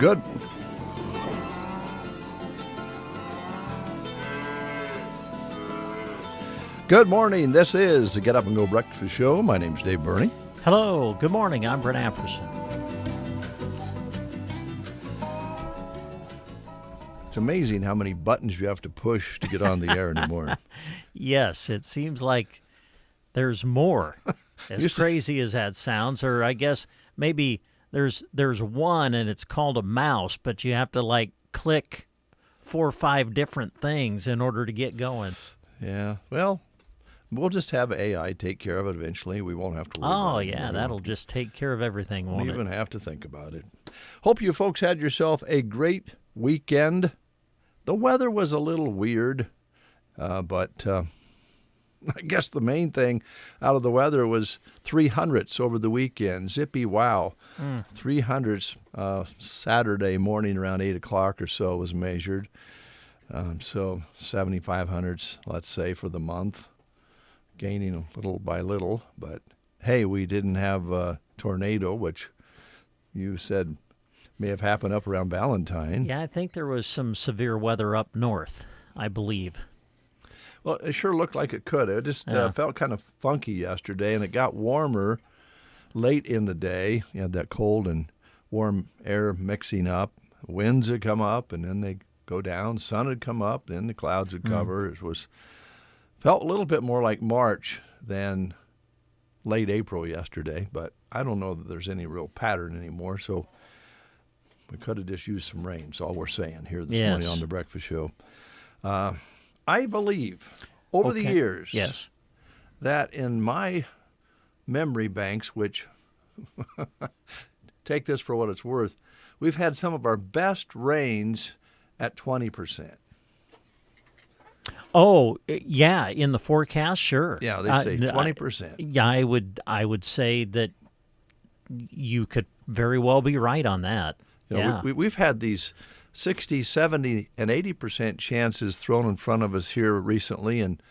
Good. Good morning. This is the Get Up and Go Breakfast Show. My name's Dave Burney. Hello. Good morning. I'm Brent Apperson. It's amazing how many buttons you have to push to get on the air anymore. Yes, it seems like there's more. As crazy as that sounds, or I guess maybe there's one and it's called a mouse, but you have to like click 4 or 5 different things in order to get going. Yeah. Well, we'll just have AI take care of it eventually. We won't have to worry about it. Oh, yeah, that'll just take care of everything, won't it? Won't even have to think about it. Hope you folks had yourself a great weekend. The weather was a little weird, but I guess the main thing out of the weather was 300ths over the weekend. Zippy wow. 300ths Saturday morning around 8 o'clock or so was measured. So 7,500ths, let's say, for the month, gaining little by little. But, hey, we didn't have a tornado, which you said may have happened up around Valentine. Yeah, I think there was some severe weather up north, I believe. Well, it sure looked like it could. It just felt kind of funky yesterday, and it got warmer late in the day. You had that cold and warm air mixing up. Winds would come up, and then they'd go down. Sun would come up, then the clouds would cover. It felt a little bit more like March than late April yesterday, but I don't know that there's any real pattern anymore, so we could have just used some rain. That's all we're saying here this morning on the Breakfast Show. I believe over the years that in my memory banks, which take this for what it's worth, we've had some of our best rains at 20%. Oh, yeah, in the forecast, sure. Yeah, they say 20%. Yeah, I would say that you could very well be right on that. You know, we've had these 60, 70, and 80% chances thrown in front of us here recently, and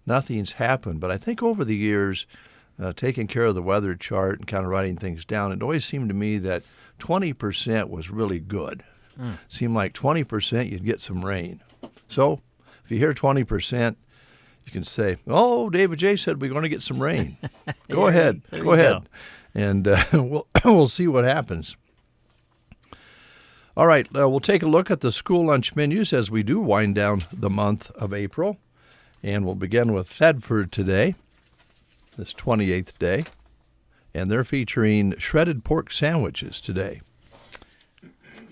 nothing's happened. But I think over the years, taking care of the weather chart and kind of writing things down, it always seemed to me that 20% was really good. Seemed like 20% you'd get some rain. So if you hear 20%, you can say, oh, David J. said we're going to get some rain. Go ahead. Go ahead. And we'll see what happens. All right, we'll take a look at the school lunch menus as we do wind down the month of April. And we'll begin with Thedford today, this 28th day. And they're featuring shredded pork sandwiches today.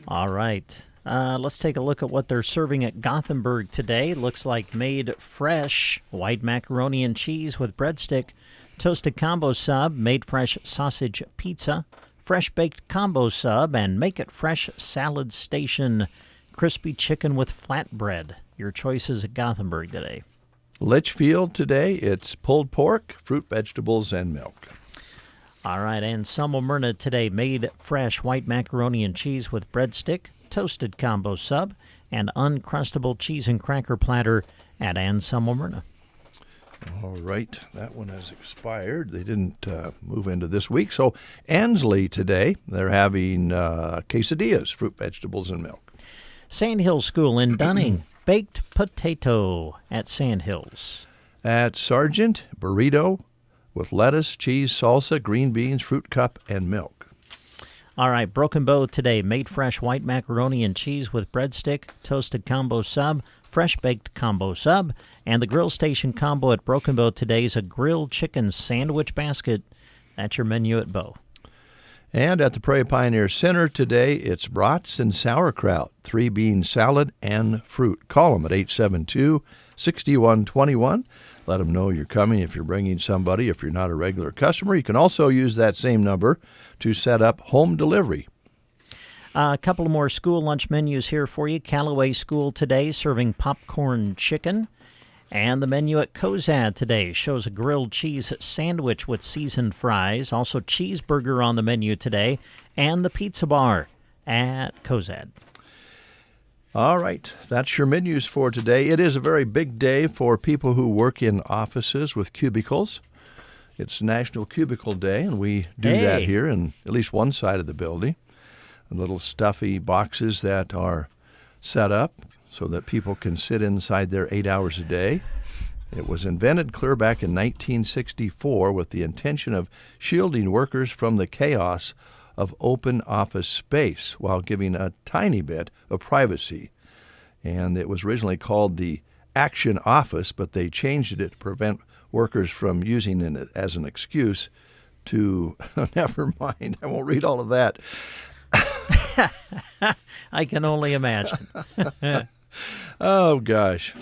All right. Let's take a look at what they're serving at Gothenburg today. Looks like made fresh white macaroni and cheese with breadstick, toasted combo sub, made fresh sausage pizza, fresh baked combo sub, and make it fresh salad station, crispy chicken with flatbread. Your choices at Gothenburg today. Litchfield today, it's pulled pork, fruit, vegetables, and milk. All right, and Anselmo Myrna today, made fresh white macaroni and cheese with breadstick, toasted combo sub, and uncrustable cheese and cracker platter at Anselmo Myrna. All right, that one has expired. They didn't move into this week. So Ansley today, they're having quesadillas, fruit, vegetables, and milk. Sandhills School in Dunning, baked potato at Sandhills. At Sargent, burrito with lettuce, cheese, salsa, green beans, fruit cup, and milk. All right, Broken Bow today, made fresh white macaroni and cheese with breadstick, toasted combo sub, fresh baked combo sub, and the grill station combo at Broken Bow today is a grilled chicken sandwich basket. That's your menu at Bow. And at the Prairie Pioneer Center today, it's brats and sauerkraut, 3-bean salad, and fruit. Call them at 6121. Let them know you're coming if you're bringing somebody. If you're not a regular customer, you can also use that same number to set up home delivery. A couple more school lunch menus here for you. Callaway School today serving popcorn chicken. And the menu at Cozad today shows a grilled cheese sandwich with seasoned fries. Also cheeseburger on the menu today. And the pizza bar at Cozad. All right, that's your menus for today. It is a very big day for people who work in offices with cubicles. It's National Cubicle Day, and we do that here in at least one side of the building. Little stuffy boxes that are set up so that people can sit inside there 8 hours a day. It was invented clear back in 1964 with the intention of shielding workers from the chaos of open office space while giving a tiny bit of privacy. And it was originally called the Action Office, but they changed it to prevent workers from using it as an excuse to, never mind, I won't read all of that. I can only imagine. Oh, gosh.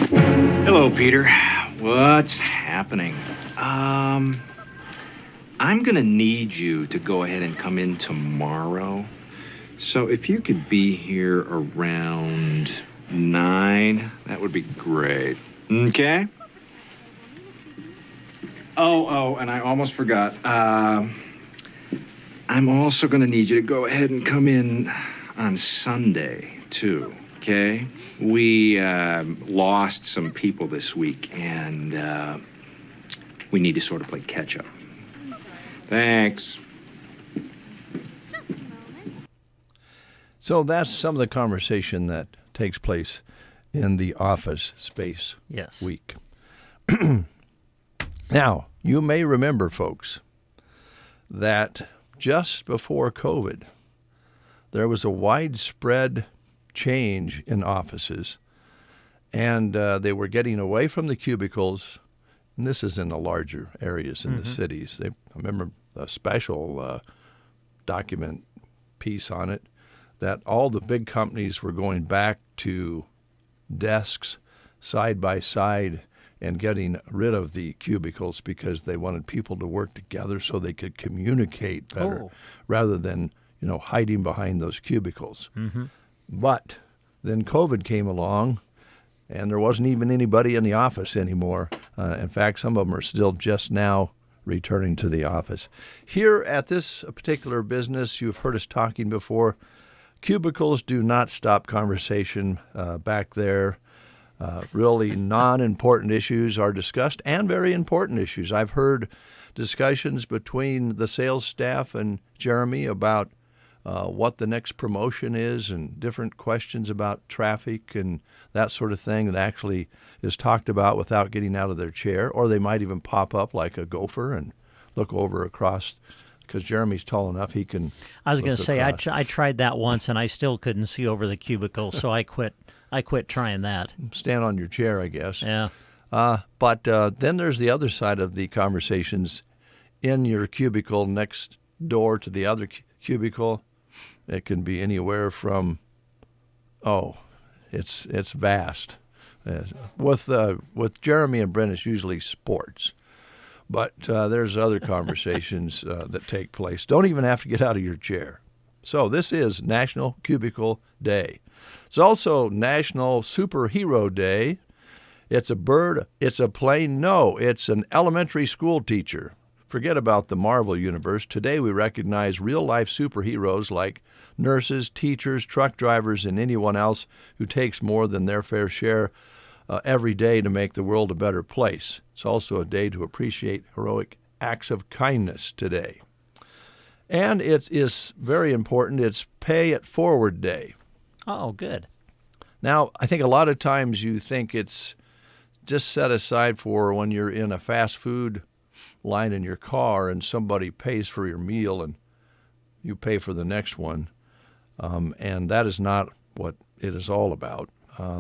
Hello, Peter. What's happening? I'm going to need you to go ahead and come in tomorrow. So if you could be here around 9, that would be great. Okay? Oh, and I almost forgot. I'm also going to need you to go ahead and come in on Sunday, too. Okay? We lost some people this week, and we need to sort of play catch-up. Thanks. So that's some of the conversation that takes place in the office space week. Now, you may remember, folks, that just before COVID, there was a widespread change in offices, and they were getting away from the cubicles. And this is in the larger areas in the cities. I remember a special document piece on it that all the big companies were going back to desks side by side and getting rid of the cubicles because they wanted people to work together so they could communicate better rather than, hiding behind those cubicles. But then COVID came along, and there wasn't even anybody in the office anymore. In fact, some of them are still just now returning to the office. Here at this particular business, you've heard us talking before, cubicles do not stop conversation back there. Really non-important issues are discussed, and very important issues. I've heard discussions between the sales staff and Jeremy about what the next promotion is and different questions about traffic and that sort of thing that actually is talked about without getting out of their chair, or they might even pop up like a gopher and look over across, because Jeremy's tall enough he can. I was going to say, I tried that once and I still couldn't see over the cubicle, so I quit trying that. Stand on your chair, I guess. Yeah. But then there's the other side of the conversations in your cubicle next door to the other cubicle. It can be anywhere from, it's vast. With Jeremy and Brent, it's usually sports. But there's other conversations that take place. Don't even have to get out of your chair. So this is National Cubicle Day. It's also National Superhero Day. It's a bird. It's a plane. No, it's an elementary school teacher. Forget about the Marvel universe. Today we recognize real-life superheroes like nurses, teachers, truck drivers, and anyone else who takes more than their fair share every day to make the world a better place. It's also a day to appreciate heroic acts of kindness today. And it is very important. It's Pay It Forward Day. Oh, good. Now, I think a lot of times you think it's just set aside for when you're in a fast food line in your car and somebody pays for your meal and you pay for the next one. And that is not what it is all about.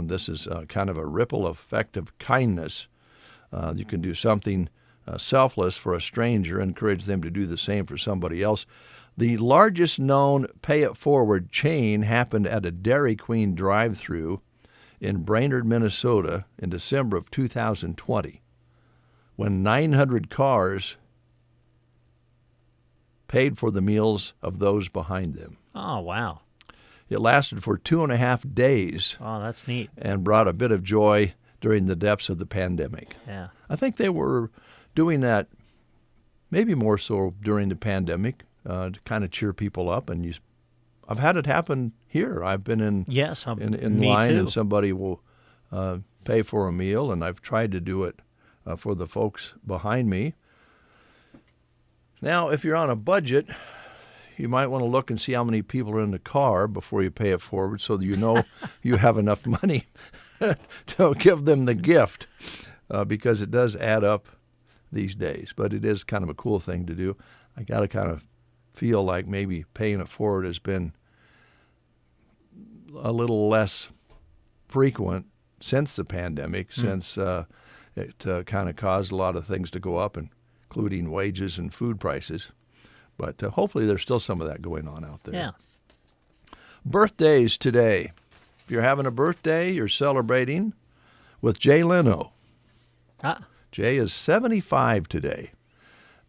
This is kind of a ripple effect of kindness. You can do something selfless for a stranger, encourage them to do the same for somebody else. The largest known Pay It Forward chain happened at a Dairy Queen drive-thru in Brainerd, Minnesota in December of 2020 when 900 cars paid for the meals of those behind them. Oh, wow. It lasted for 2.5 days. Oh, that's neat. And brought a bit of joy during the depths of the pandemic. Yeah. I think they were doing that maybe more so during the pandemic to kind of cheer people up. And I've had it happen here. I've been in me line too. and somebody will pay for a meal, and I've tried to do it for the folks behind me. Now, if you're on a budget, you might want to look and see how many people are in the car before you pay it forward so that you know you have enough money to give them the gift because it does add up these days. But it is kind of a cool thing to do. I got to kind of feel like maybe paying it forward has been a little less frequent since the pandemic, since it kind of caused a lot of things to go up, including wages and food prices. But hopefully there's still some of that going on out there. Yeah. Birthdays today. If you're having a birthday, you're celebrating with Jay Leno. Jay is 75 today.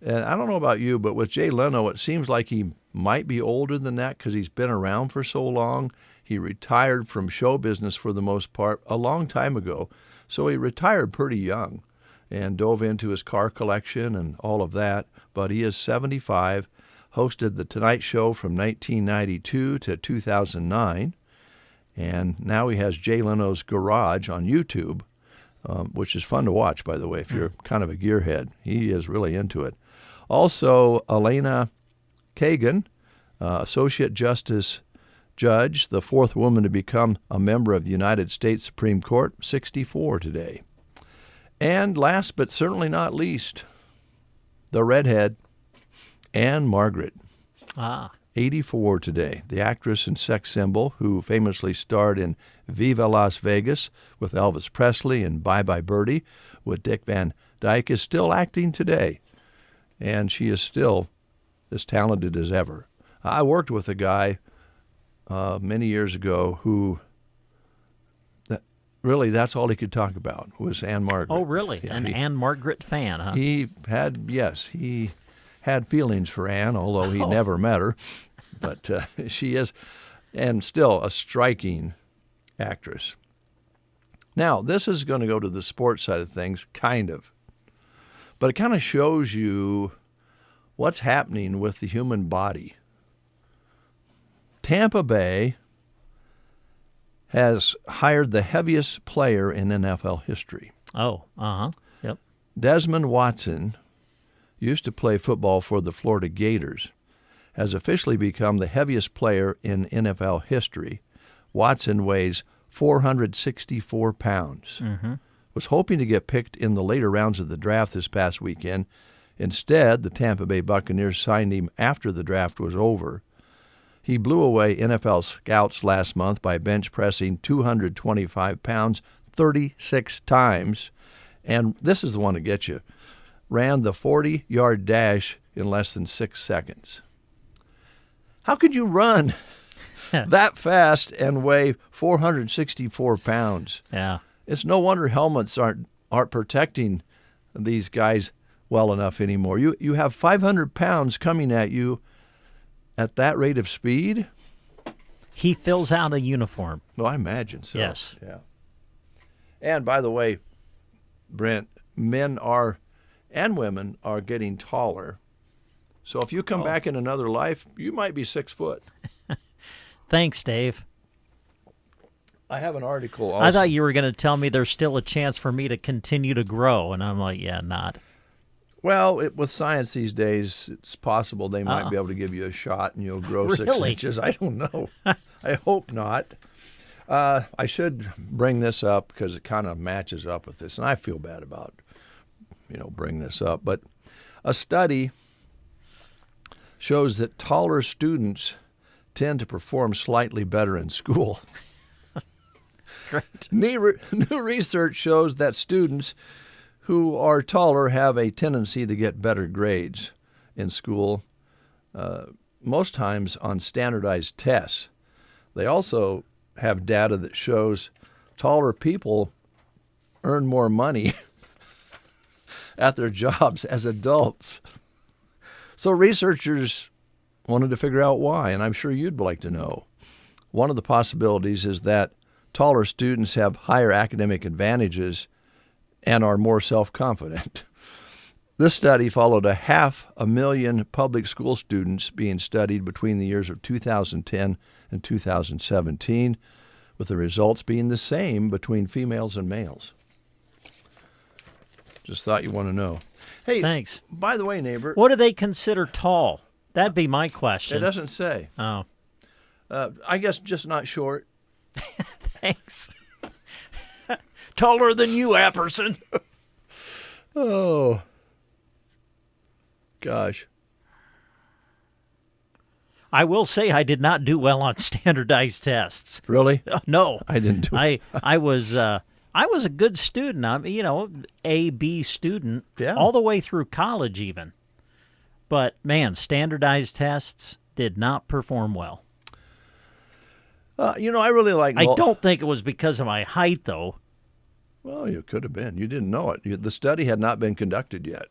And I don't know about you, but with Jay Leno, it seems like he might be older than that because he's been around for so long. He retired from show business for the most part a long time ago. So he retired pretty young and dove into his car collection and all of that. But he is 75, hosted The Tonight Show from 1992 to 2009. And now he has Jay Leno's Garage on YouTube, which is fun to watch, by the way, if you're kind of a gearhead. He is really into it. Also, Elena Kagan, Associate Justice Judge, the fourth woman to become a member of the United States Supreme Court, 64 today. And last but certainly not least, the redhead, Anne Margaret, 84 today. The actress and sex symbol who famously starred in Viva Las Vegas with Elvis Presley and Bye Bye Birdie with Dick Van Dyke is still acting today. And she is still as talented as ever. I worked with a guy many years ago who really that's all he could talk about was Anne Margaret. Oh, really? Yeah, Anne Margaret fan, huh? He had feelings for Anne, although he never met her. But she is, and still, a striking actress. Now, this is going to go to the sports side of things, kind of. But it kind of shows you what's happening with the human body. Tampa Bay has hired the heaviest player in NFL history. Oh, yep. Desmond Watson used to play football for the Florida Gators, has officially become the heaviest player in NFL history. Watson weighs 464 pounds. Was hoping to get picked in the later rounds of the draft this past weekend. Instead, the Tampa Bay Buccaneers signed him after the draft was over. He blew away NFL scouts last month by bench pressing 225 pounds 36 times. And this is the one that gets you. Ran the 40-yard dash in less than 6 seconds. How could you run that fast and weigh 464 pounds? Yeah. It's no wonder helmets aren't protecting these guys well enough anymore. You have 500 pounds coming at you at that rate of speed. He fills out a uniform. Well, I imagine so. Yes. Yeah. And by the way, Brent, men are and women are getting taller. So if you come back in another life, you might be 6 foot. Thanks, Dave. I have an article also. I thought you were going to tell me there's still a chance for me to continue to grow, and I'm like, yeah, not. Well, with science these days, it's possible they might be able to give you a shot and you'll grow 6 inches. I don't know. I hope not. I should bring this up because it kind of matches up with this, and I feel bad about, bringing this up. But a study shows that taller students tend to perform slightly better in school. Great. New research shows that students who are taller have a tendency to get better grades in school, most times on standardized tests. They also have data that shows taller people earn more money at their jobs as adults. So researchers wanted to figure out why, and I'm sure you'd like to know. One of the possibilities is that taller students have higher academic advantages and are more self-confident. This study followed 500,000 public school students being studied between the years of 2010 and 2017, with the results being the same between females and males. Just thought you want to know. Hey, thanks. By the way, neighbor, What do they consider tall? That'd be my question. it doesn't say. Oh, I guess just not short. thanks. Taller than you, Apperson. Oh, gosh. I will say I did not do well on standardized tests. Really? No, I didn't do it. I was a good student. I'm A, B student Yeah. all the way through college even. But man, standardized tests did not perform well. I really like... I don't think it was because of my height though. Well, you could have been. You didn't know it. The study had not been conducted yet.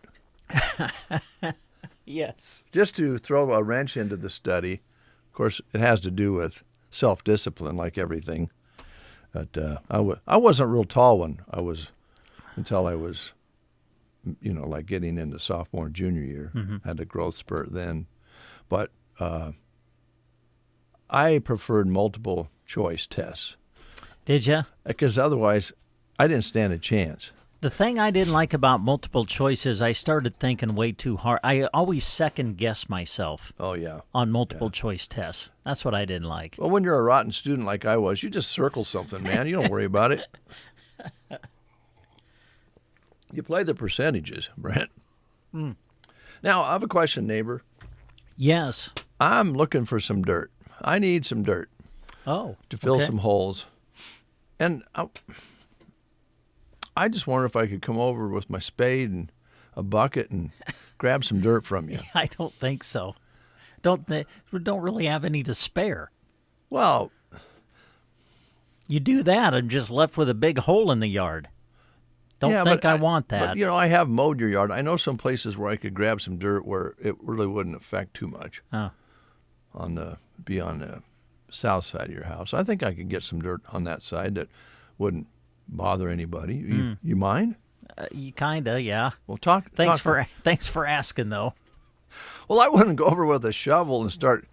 Yes. Just to throw a wrench into the study, of course, it has to do with self-discipline, like everything. But I wasn't real tall until I was, like getting into sophomore and junior year. Mm-hmm. Had a growth spurt then. But I preferred multiple choice tests Did you? because otherwise I didn't stand a chance. The thing I didn't like about multiple choice is I started thinking way too hard. I always second guess myself Oh, yeah. on multiple choice tests. That's what I didn't like. Well, when you're a rotten student like I was, you just circle something, man. You don't worry about it. You play the percentages, Brent. Now, I have a question, neighbor. Yes. I'm looking for some dirt. I need some dirt Oh. to fill okay. some holes. And I just wonder if I could come over with my spade and a bucket and grab some dirt from you. I don't think so. We don't really have any to spare. Well, You do that, I'm just left with a big hole in the yard. Don't yeah, think but I want that. But, I have mowed your yard. I know some places where I could grab some dirt where it really wouldn't affect too much Oh. on the south side of your house. I think I could get some dirt on that side that wouldn't bother anybody. You mind? You kinda, yeah. Well, Thanks for asking, though. Well, I wouldn't go over with a shovel and start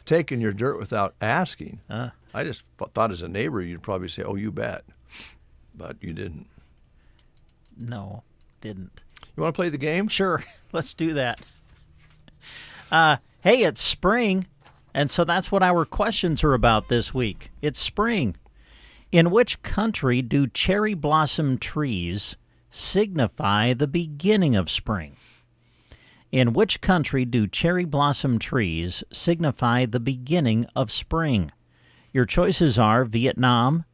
taking your dirt without asking. I just thought as a neighbor you'd probably say, "Oh, you bet," but you didn't. No, didn't. You want to play the game? Sure, let's do that. Hey, it's spring, and so that's what our questions are about this week. It's spring. In which country do cherry blossom trees signify the beginning of spring? In which country do cherry blossom trees signify the beginning of spring? Your choices are Vietnam,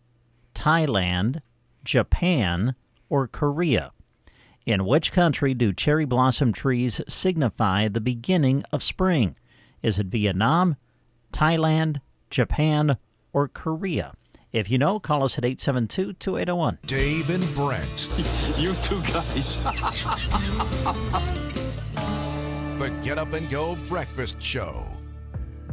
Thailand, Japan, or Korea. In which country do cherry blossom trees signify the beginning of spring? Is it Vietnam, Thailand, Japan, or Korea? If you know, call us at 872-2801. Dave and Brent. You two guys. The Get Up and Go Breakfast Show.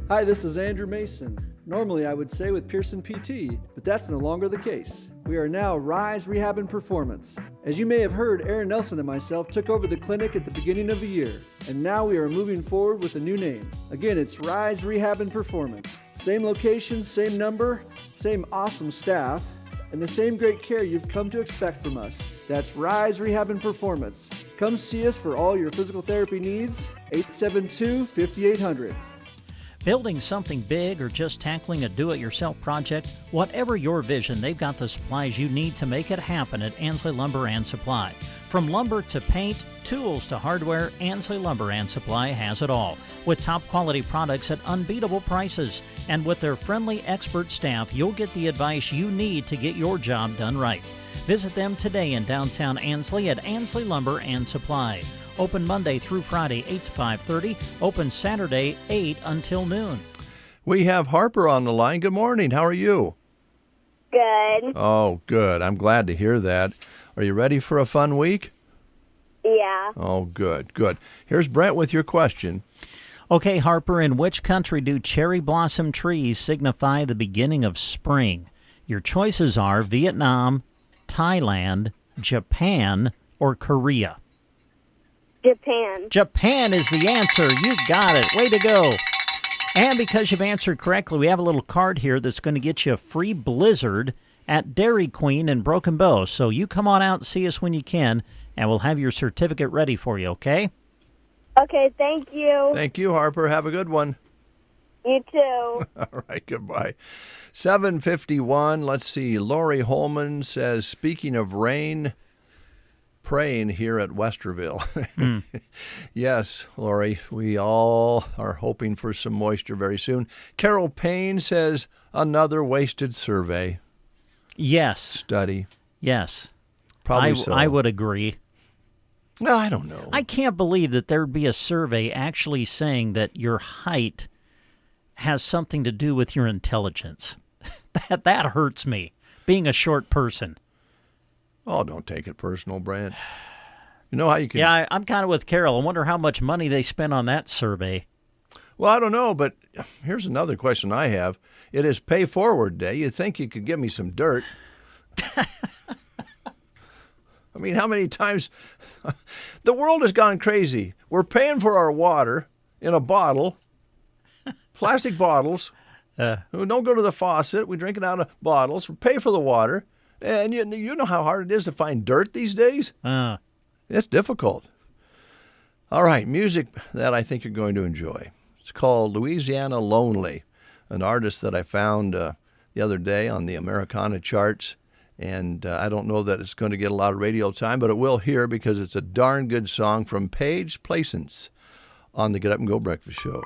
Hi, this is Andrew Mason. Normally I would say with Pearson PT, but that's no longer the case. We are now Rise Rehab and Performance. As you may have heard, Aaron Nelson and myself took over the clinic at the beginning of the year, and now we are moving forward with a new name. Again, it's Rise Rehab and Performance. Same location, same number, same awesome staff, and the same great care you've come to expect from us. That's Rise Rehab and Performance. Come see us for all your physical therapy needs, 872-5800. Building something big or just tackling a do-it-yourself project, whatever your vision, they've got the supplies you need to make it happen at Ansley Lumber and Supply. From lumber to paint, tools to hardware, Ansley Lumber and Supply has it all. With top-quality products at unbeatable prices. And with their friendly expert staff, you'll get the advice you need to get your job done right. Visit them today in downtown Ansley at Ansley Lumber and Supply. Open Monday through Friday, 8 to 5:30. Open Saturday, 8 until noon. We have Harper on the line. Good morning. How are you? Good. Oh, good. I'm glad to hear that. Are you ready for a fun week? Yeah. Oh, good, good. Here's Brent with your question. Okay, Harper, in which country do cherry blossom trees signify the beginning of spring? Your choices are Vietnam, Thailand, Japan, or Korea. Japan. Japan is the answer. You got it. Way to go. And because you've answered correctly, we have a little card here that's going to get you a free Blizzard at Dairy Queen in Broken Bow. So you come on out and see us when you can, and we'll have your certificate ready for you, okay? Okay, thank you. Thank you, Harper. Have a good one. You too. All right, goodbye. 7:51. Let's see. Lori Holman says, speaking of rain, praying here at Westerville. Yes, Lori, we all are hoping for some moisture very soon. Carol Payne says, another wasted survey. Yes. Study. Yes. Probably so. I would agree. Well, I don't know. I can't believe that there'd be a survey actually saying that your height has something to do with your intelligence. That hurts me, being a short person. Oh, don't take it personal, Brent. You know how you can... Yeah, I'm kind of with Carol. I wonder how much money they spent on that survey. Well, I don't know, but here's another question I have. It is Pay Forward Day. You think you could give me some dirt? I mean, how many times... The world has gone crazy. We're paying for our water in a bottle, plastic bottles. We don't go to the faucet. We drink it out of bottles. We pay for the water. And you know how hard it is to find dirt these days? It's difficult. All right, music that I think you're going to enjoy. It's called Louisiana Lonely, an artist that I found the other day on the Americana charts. And I don't know that it's going to get a lot of radio time, but it will here because it's a darn good song from Paige Placence on the Get Up and Go Breakfast Show.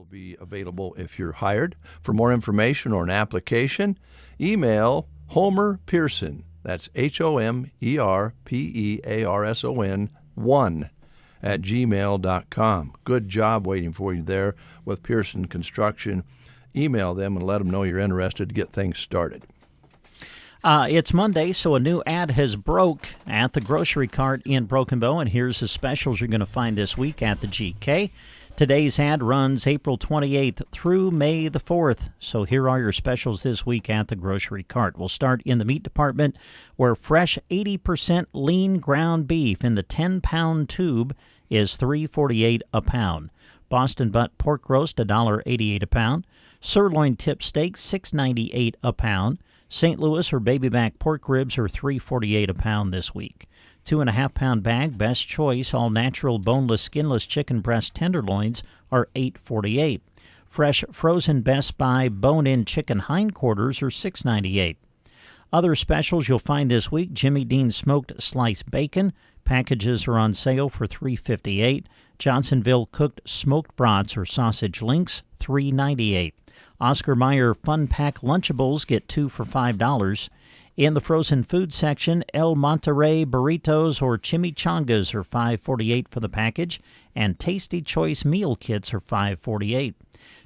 will be available if you're hired. For more information or an application, email Homer Pearson. That's HOMERPEARSON 1 at gmail.com. Good job waiting for you there with Pearson Construction. Email them and let them know you're interested to get things started. It's Monday, so a new ad has broke at the grocery cart in Broken Bow, and here's the specials you're going to find this week at the GK. Today's ad runs April 28th through May the 4th, so here are your specials this week at the grocery cart. We'll start in the meat department, where fresh 80% lean ground beef in the 10-pound tube is $3.48 a pound. Boston butt pork roast, $1.88 a pound. Sirloin tip steak, $6.98 a pound. St. Louis or baby back pork ribs are $3.48 a pound this week. 2.5-pound bag, Best Choice, all natural boneless, skinless chicken breast tenderloins are $8.48. Fresh frozen Best Buy bone-in chicken hindquarters are $6.98. Other specials you'll find this week: Jimmy Dean smoked sliced bacon. Packages are on sale for $3.58. Johnsonville cooked smoked brats or sausage links, $3.98. Oscar Mayer Fun Pack Lunchables get 2 for $5. In the frozen food section, El Monterey burritos or chimichangas are $5.48 for the package, and Tasty Choice meal kits are $5.48.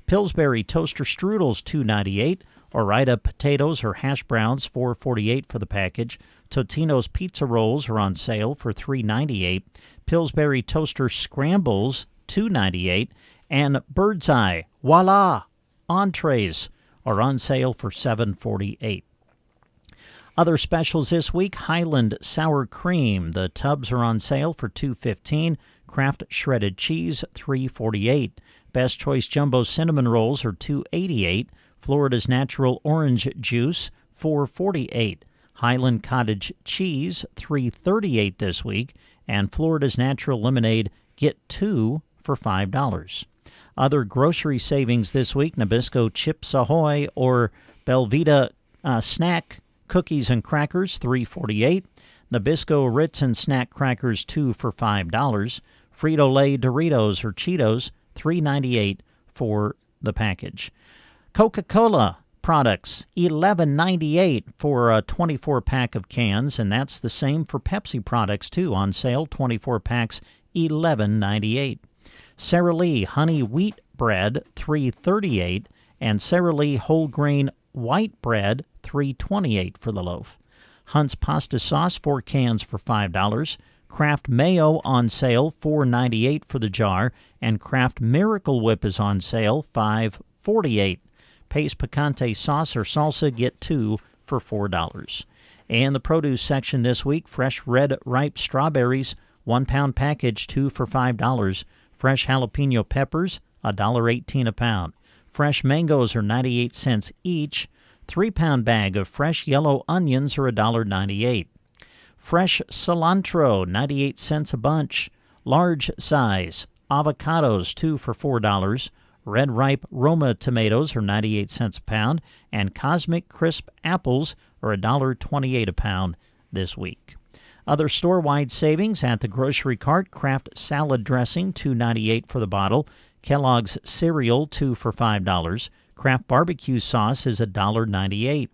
Pillsbury toaster strudels $2.98. Ore-Ida potatoes or hash browns $4.48 for the package. Totino's pizza rolls are on sale for $3.98. Pillsbury toaster scrambles $2.98, and Bird's Eye Voila entrees are on sale for $7.48. Other specials this week: Highland sour cream. The tubs are on sale for $2.15. Kraft shredded cheese, $3.48. Best Choice jumbo cinnamon rolls are $2.88. Florida's natural orange juice, $4.48. Highland cottage cheese, $3.38 this week. And Florida's natural lemonade, get 2 for $5. Other grocery savings this week: Nabisco Chips Ahoy or Belvita snack cookies and crackers, $3.48. Nabisco Ritz and snack crackers, 2 for $5. Frito-Lay Doritos or Cheetos, $3.98 for the package. Coca-Cola products, $11.98 for a 24-pack of cans, and that's the same for Pepsi products, too. On sale, 24 packs, $11.98. Sara Lee Honey Wheat Bread, $3.38, and Sara Lee Whole Grain White Bread, $3.28 for the loaf. Hunt's Pasta Sauce, 4 cans for $5. Kraft Mayo on sale, $4.98 for the jar, and Kraft Miracle Whip is on sale, $5.48. Pace Picante Sauce or Salsa, get 2 for $4. And the produce section this week: fresh red ripe strawberries, 1-pound package, 2 for $5. Fresh jalapeno peppers, $1.18 a pound. Fresh mangoes are 98 cents each. 3-pound bag of fresh yellow onions are $1.98. Fresh cilantro, 98 cents a bunch. Large size avocados, 2 for $4. Red ripe Roma tomatoes are 98 cents a pound. And Cosmic Crisp apples are $1.28 a pound this week. Other store-wide savings at the grocery cart: Kraft salad dressing, $2.98 for the bottle. Kellogg's cereal, 2 for $5. Kraft barbecue sauce is $1.98.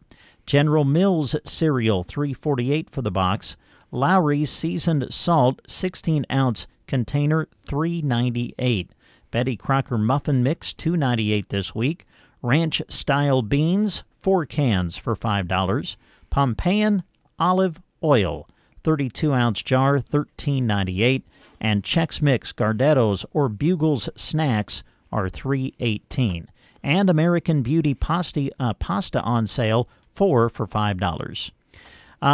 General Mills cereal, $3.48 for the box. Lowry's seasoned salt, 16-ounce container, $3.98. Betty Crocker muffin mix, $2.98 this week. Ranch-style beans, 4 cans for $5. Pompeian olive oil, 32-ounce jar, $13.98. And Chex Mix Gardettos or Bugles snacks are $3.18. And American Beauty pasta on sale, 4 for $5.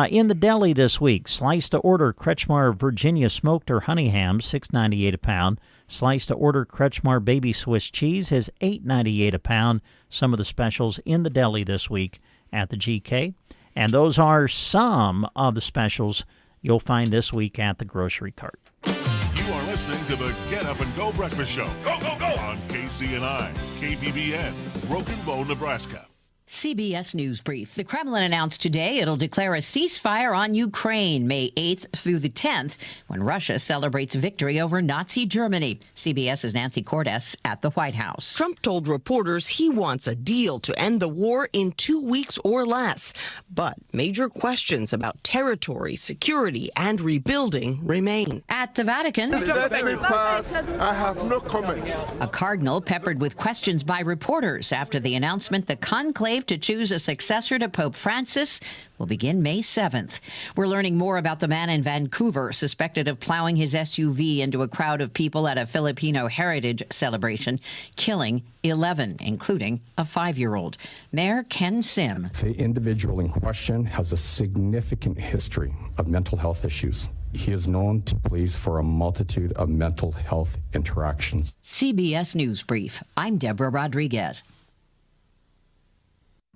In the deli this week: sliced to order Kretschmar Virginia smoked or honey ham, $6.98 a pound. Sliced to order Kretschmar baby Swiss cheese is $8.98 a pound. Some of the specials in the deli this week at the GK. And those are some of the specials you'll find this week at the grocery cart. You are listening to the Get Up and Go Breakfast Show. Go, go, go! On KCNI, KBBN, Broken Bow, Nebraska. CBS News Brief. The Kremlin announced today it'll declare a ceasefire on Ukraine May 8th through the 10th when Russia celebrates victory over Nazi Germany. CBS's Nancy Cordes at the White House. Trump told reporters he wants a deal to end the war in 2 weeks or less. But major questions about territory, security, and rebuilding remain. At the Vatican, let me pass. I have no comments. A cardinal peppered with questions by reporters after the announcement the conclave to choose a successor to Pope Francis will begin May 7th. We're learning more about the man in Vancouver suspected of plowing his SUV into a crowd of people at a Filipino heritage celebration, killing 11, including a 5-year-old. Mayor Ken Sim. The individual in question has a significant history of mental health issues. He is known to police for a multitude of mental health interactions. CBS News Brief. I'm Deborah Rodriguez.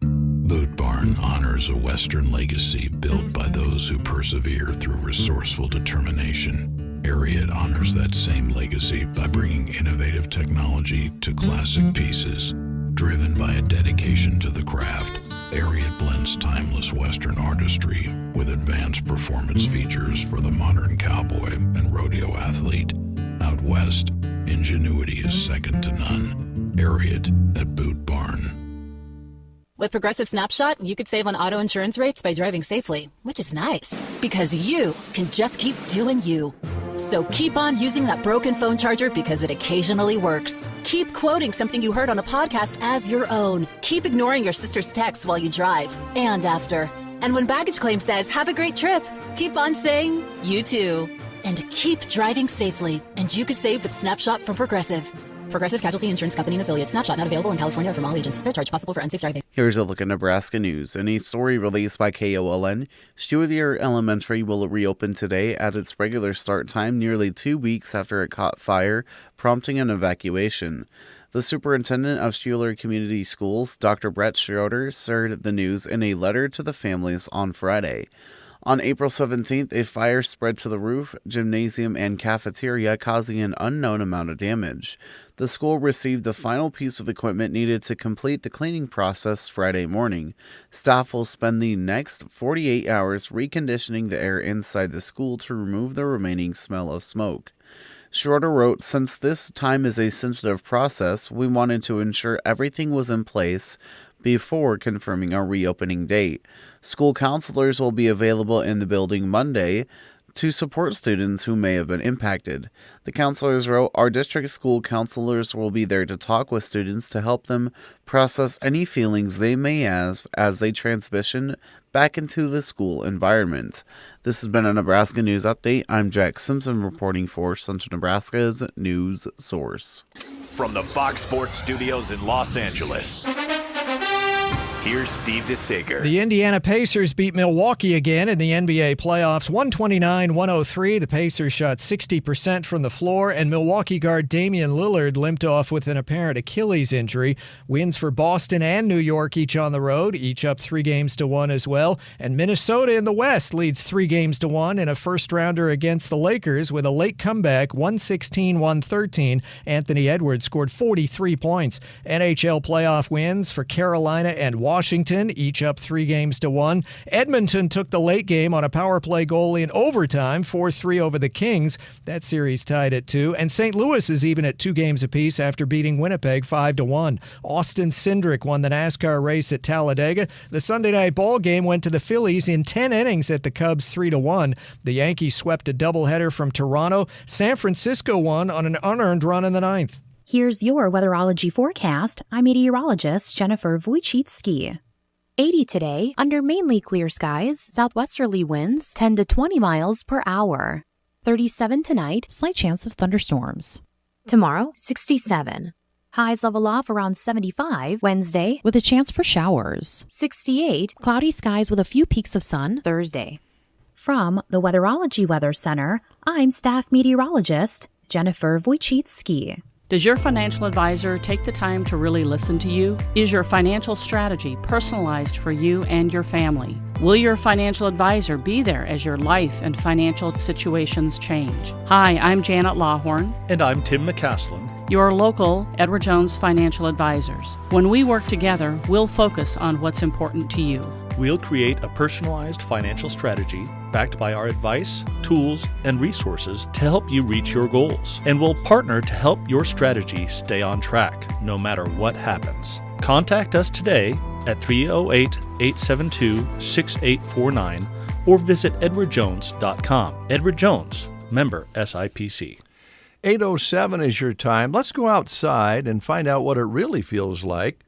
Boot Barn honors a Western legacy built by those who persevere through resourceful determination. Ariat honors that same legacy by bringing innovative technology to classic pieces. Driven by a dedication to the craft, Ariat blends timeless Western artistry with advanced performance features for the modern cowboy and rodeo athlete. Out west, ingenuity is second to none. Ariat at Boot Barn. With Progressive Snapshot, you could save on auto insurance rates by driving safely, which is nice, because you can just keep doing you. So keep on using that broken phone charger because it occasionally works. Keep quoting something you heard on a podcast as your own. Keep ignoring your sister's texts while you drive and after. And when baggage claim says, have a great trip, keep on saying, you too. And keep driving safely, and you could save with Snapshot from Progressive. Progressive Casualty Insurance Company and Affiliates. Snapshot not available in California or from all agents. Surcharge possible for unsafe driving. Here's a look at Nebraska news. In a story released by KOLN, Stewart Elementary will reopen today at its regular start time nearly 2 weeks after it caught fire, prompting an evacuation. The superintendent of Schuler Community Schools, Dr. Brett Schroeder, shared the news in a letter to the families on Friday. On April 17th, a fire spread to the roof, gymnasium, and cafeteria, causing an unknown amount of damage. The school received the final piece of equipment needed to complete the cleaning process Friday morning. Staff will spend the next 48 hours reconditioning the air inside the school to remove the remaining smell of smoke. Schroeder wrote, "Since this time is a sensitive process, we wanted to ensure everything was in place before confirming our reopening date. School counselors will be available in the building Monday to support students who may have been impacted." The counselors wrote, "Our district school counselors will be there to talk with students to help them process any feelings they may have as they transition back into the school environment." This has been a Nebraska News Update. I'm Jack Simpson reporting for Central Nebraska's News Source. From the Fox Sports Studios in Los Angeles, here's Steve DeSager. The Indiana Pacers beat Milwaukee again in the NBA playoffs, 129-103. The Pacers shot 60% from the floor, and Milwaukee guard Damian Lillard limped off with an apparent Achilles injury. Wins for Boston and New York each on the road, each up 3-1 as well. And Minnesota in the West leads 3-1 in a first-rounder against the Lakers with a late comeback, 116-113. Anthony Edwards scored 43 points. NHL playoff wins for Carolina and Washington, each up 3-1. Edmonton took the late game on a power play goal in overtime, 4-3 over the Kings. That series tied at 2. And St. Louis is even at 2 games apiece after beating Winnipeg 5-1. Austin Cindric won the NASCAR race at Talladega. The Sunday night ball game went to the Phillies in 10 innings at the Cubs 3-1. The Yankees swept a doubleheader from Toronto. San Francisco won on an unearned run in the 9th. Here's your weatherology forecast. I'm meteorologist Jennifer Wojcicki. 80 today, under mainly clear skies, southwesterly winds 10 to 20 miles per hour. 37 tonight, slight chance of thunderstorms. Tomorrow, 67. Highs level off around 75 Wednesday with a chance for showers. 68, cloudy skies with a few peaks of sun Thursday. From the Weatherology Weather Center, I'm staff meteorologist Jennifer Wojcicki. Does your financial advisor take the time to really listen to you? Is your financial strategy personalized for you and your family? Will your financial advisor be there as your life and financial situations change? Hi, I'm Janet Lawhorn. And I'm Tim McCaslin. Your local Edward Jones Financial Advisors. When we work together, we'll focus on what's important to you. We'll create a personalized financial strategy backed by our advice, tools, and resources to help you reach your goals. And we'll partner to help your strategy stay on track, no matter what happens. Contact us today at 308-872-6849 or visit edwardjones.com. Edward Jones, member SIPC. 8:07 is your time. Let's go outside and find out what it really feels like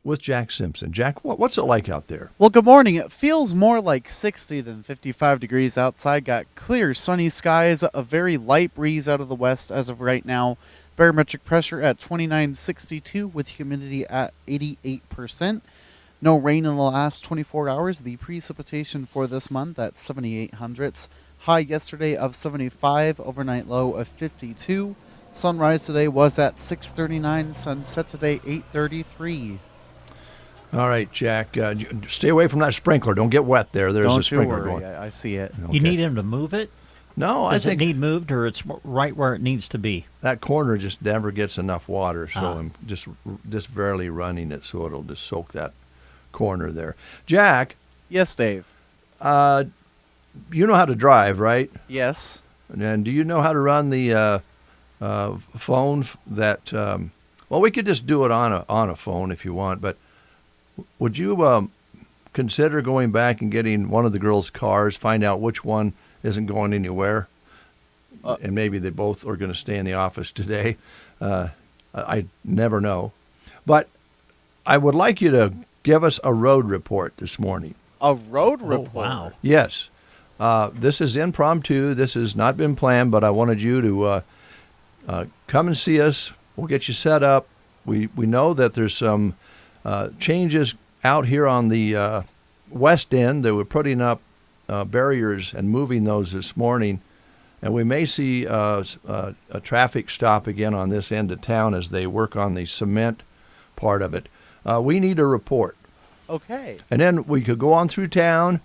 with Jack Simpson. Jack, what's it like out there? Well, good morning. It feels more like 60 than 55 degrees outside. Got clear, sunny skies, a very light breeze out of the west as of right now. Barometric pressure at 2962 with humidity at 88%. No rain in the last 24 hours. The precipitation for this month at 78 hundredths. High yesterday of 75, overnight low of 52. Sunrise today was at 6:39, sunset today 8:33. All right, Jack, stay away from that sprinkler. Don't get wet there. There's a sprinkler going. I see it. Okay. You need him to move it? No, Does I think it need moved, or it's right where it needs to be? that corner just never gets enough water, so I'm just barely running it so it'll just soak that corner there. Jack. Yes, Dave. You know how to drive, right? Yes. And do you know how to run the phone that? Well, we could just do it on a phone if you want, but would you consider going back and getting one of the girls' cars, find out which one isn't going anywhere, and maybe they both are going to stay in the office today? I never know, but I would like you to give us a road report this morning. A road report? Wow. Yes. This is impromptu. This has not been planned, but I wanted you to come and see us. We'll get you set up. We know that there's some changes out here on the west end. They were putting up barriers and moving those this morning. And we may see a traffic stop again on this end of town as they work on the cement part of it. We need a report. Okay. And then we could go on through town.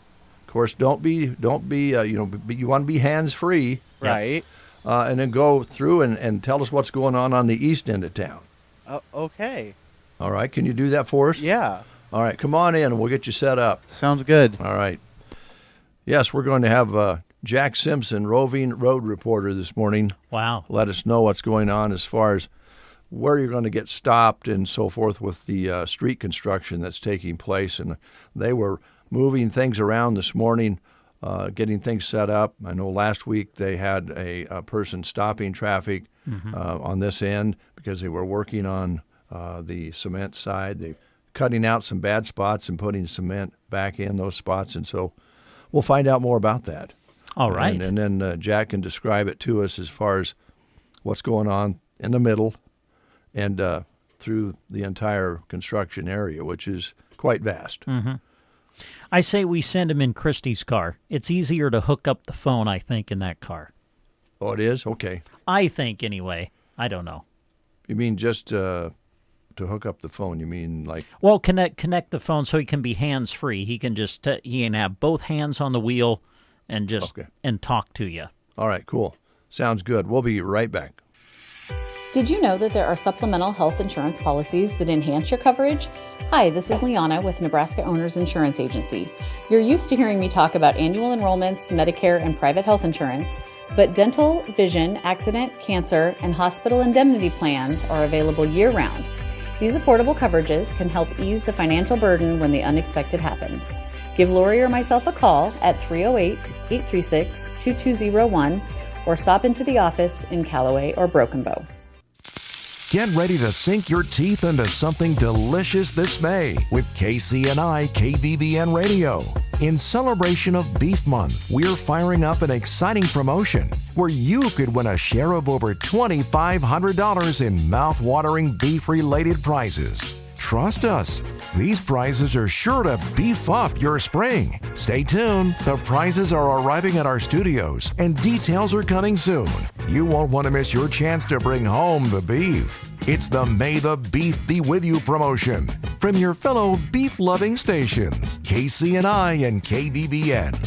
Of course, don't be you want to be hands-free. Right. And then go through and tell us what's going on the east end of town. Okay. All right. Can you do that for us? Yeah. All right. Come on in and we'll get you set up. Sounds good. All right. Yes, we're going to have Jack Simpson, roving road reporter this morning. Wow. Let us know what's going on as far as where you're going to get stopped and so forth with the street construction that's taking place. And they were moving things around this morning, getting things set up. I know last week they had a person stopping traffic on this end because they were working on the cement side. They're cutting out some bad spots and putting cement back in those spots. And so we'll find out more about that. All right. And then Jack can describe it to us as far as what's going on in the middle and through the entire construction area, which is quite vast. Mm-hmm. I say we send him in Christy's car. It's easier to hook up the phone, I think, in that car. Oh, it is? Okay. I think, anyway. I don't know. You mean just to hook up the phone? You mean like... Well, connect the phone so he can be hands-free. He can just he can have both hands on the wheel and just and talk to you. All right, cool. Sounds good. We'll be right back. Did you know that there are supplemental health insurance policies that enhance your coverage? Hi, this is Liana with Nebraska Owners Insurance Agency. You're used to hearing me talk about annual enrollments, Medicare, and private health insurance, but dental, vision, accident, cancer, and hospital indemnity plans are available year-round. These affordable coverages can help ease the financial burden when the unexpected happens. Give Lori or myself a call at 308-836-2201 or stop into the office in Callaway or Broken Bow. Get ready to sink your teeth into something delicious this May with KCNI KBBN Radio. In celebration of Beef Month, we're firing up an exciting promotion where you could win a share of over $2,500 in mouth-watering beef-related prizes. Trust us, these prizes are sure to beef up your spring. Stay tuned. The prizes are arriving at our studios and details are coming soon. You won't want to miss your chance to bring home the beef. It's the May the Beef Be With You promotion from your fellow beef-loving stations, KCNI and KBBN.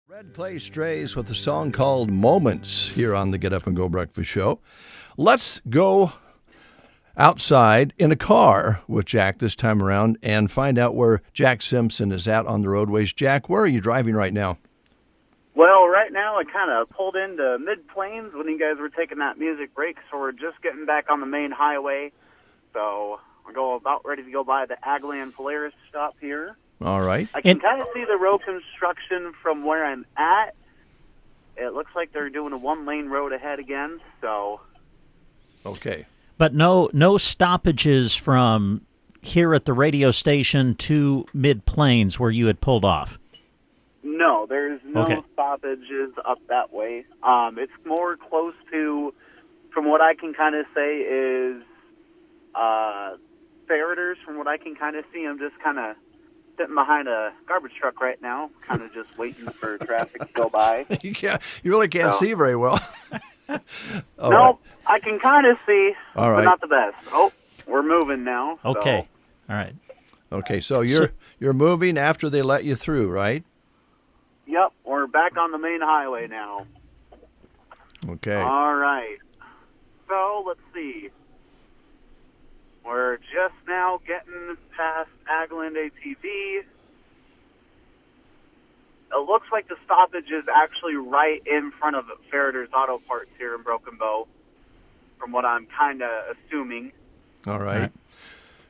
Red Clay Strays with a song called Moments here on the Get Up and Go Breakfast Show. Let's go outside in a car with Jack this time around and find out where Jack Simpson is at on the roadways. Jack, where are you driving right now? Well, right now I kind of pulled into Mid-Plains when you guys were taking that music break, so we're just getting back on the main highway. So we're about ready to go by the Agland Polaris stop here. All right. I can kind of see the road construction from where I'm at. It looks like they're doing a one-lane road ahead again, so... Okay. But no stoppages from here at the radio station to Mid-Plains where you had pulled off? No, there's no stoppages up that way. It's more close to, from what I can kind of say, is Ferreters. From what I can kind of see, I'm just kind of sitting behind a garbage truck right now, kind of just waiting for traffic to go by. You really can't see very well. No, right. I can kind of see, All right. but not the best. Oh, we're moving now. Okay. All right. Okay, so you're moving after they let you through, right? Yep, we're back on the main highway now. Okay. All right. So, let's see. We're just now getting past Agland ATV. It looks like the stoppage is actually right in front of Ferreters Auto Parts here in Broken Bow, from what I'm kind of assuming. All right.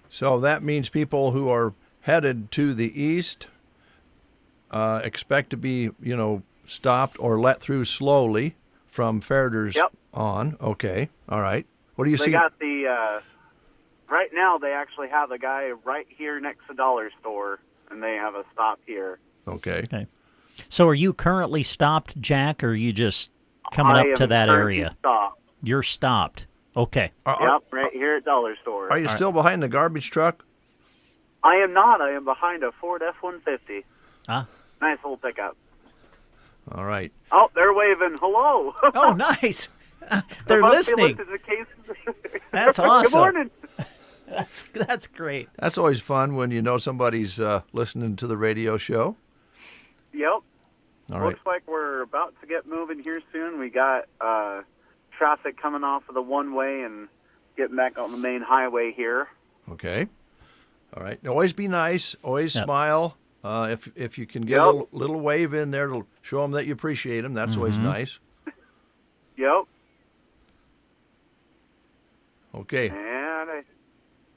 So that means people who are headed to the east expect to be, stopped or let through slowly from Ferreters on. Okay. All right. What do you see? They got the... right now, they actually have a guy right here next to Dollar Store, and they have a stop here. Okay. So are you currently stopped, Jack, or are you just coming up to that area? Stopped. You're stopped. Okay. Yep, right here at Dollar Store. Are you still behind the garbage truck? I am not. I am behind a Ford F-150. Ah. Nice little pickup. All right. Oh, they're waving. Hello. Oh, nice. They're listening. That's awesome. Good morning. That's great. That's always fun when you know somebody's listening to the radio show. Yep. All right. Looks like we're about to get moving here soon. We got traffic coming off of the one-way and getting back on the main highway here. Okay. All right. Always be nice. Always smile. If you can get a little wave in there to show them that you appreciate them, that's always nice. Yep. Okay. And I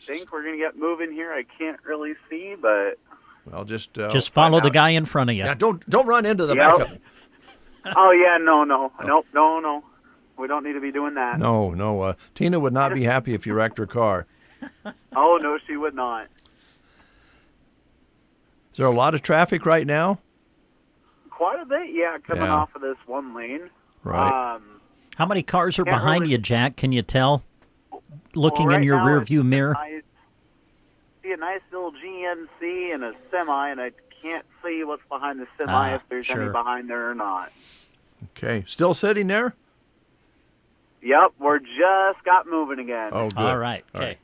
think we're going to get moving here. I can't really see, but... Well, just follow the guy in front of you. Yeah, don't run into the backup. Oh, yeah, no. Nope, no. We don't need to be doing that. No. Tina would not be happy if you wrecked her car. Oh, no, she would not. Is there a lot of traffic right now? Quite a bit, coming off of this one lane. Right. How many cars are behind you, Jack? Can you tell? Looking in your rear view mirror? I see a nice little GMC and a semi, and I can't see what's behind the semi, if there's any behind there or not. Okay. Still sitting there? Yep, we're just got moving again. Oh, good. All right. Okay. All right.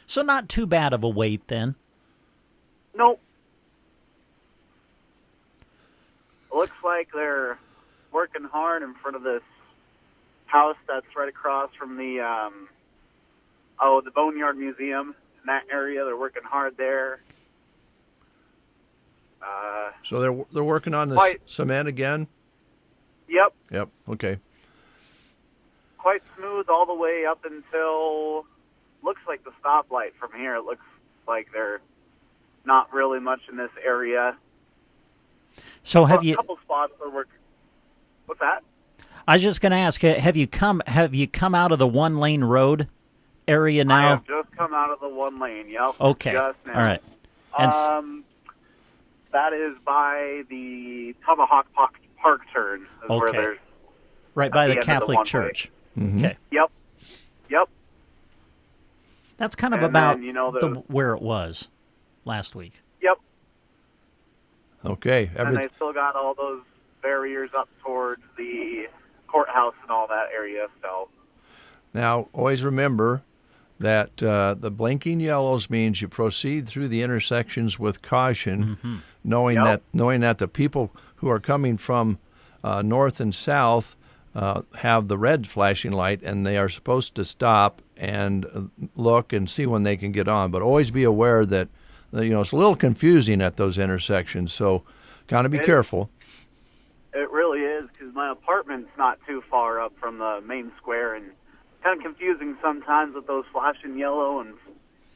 So not too bad of a wait then. Nope. Looks like they're working hard in front of this house that's right across from the the Boneyard Museum. In that area, they're working hard there. So they're working on the cement again? Yep. Okay. Quite smooth all the way up until, looks like the stoplight from here. It looks like they're not really much in this area. So a couple spots are working. What's that? I was just going to ask, have you come out of the one-lane road area now? I have just come out of the one lane, yep. Okay. Just now. All right. And that is by the Tomahawk Park turn. Is where there's right by the Catholic Church. Mm-hmm. Okay. Yep. That's kind of and about then, where it was last week. Yep. Okay. And they still got all those barriers up towards the courthouse and all that area. So now, always remember that the blinking yellows means you proceed through the intersections with caution, knowing that the people who are coming from north and south have the red flashing light, and they are supposed to stop and look and see when they can get on. But always be aware that it's a little confusing at those intersections, so kind of be careful. It really is, because my apartment's not too far up from the main square, and kind of confusing sometimes with those flashing yellow and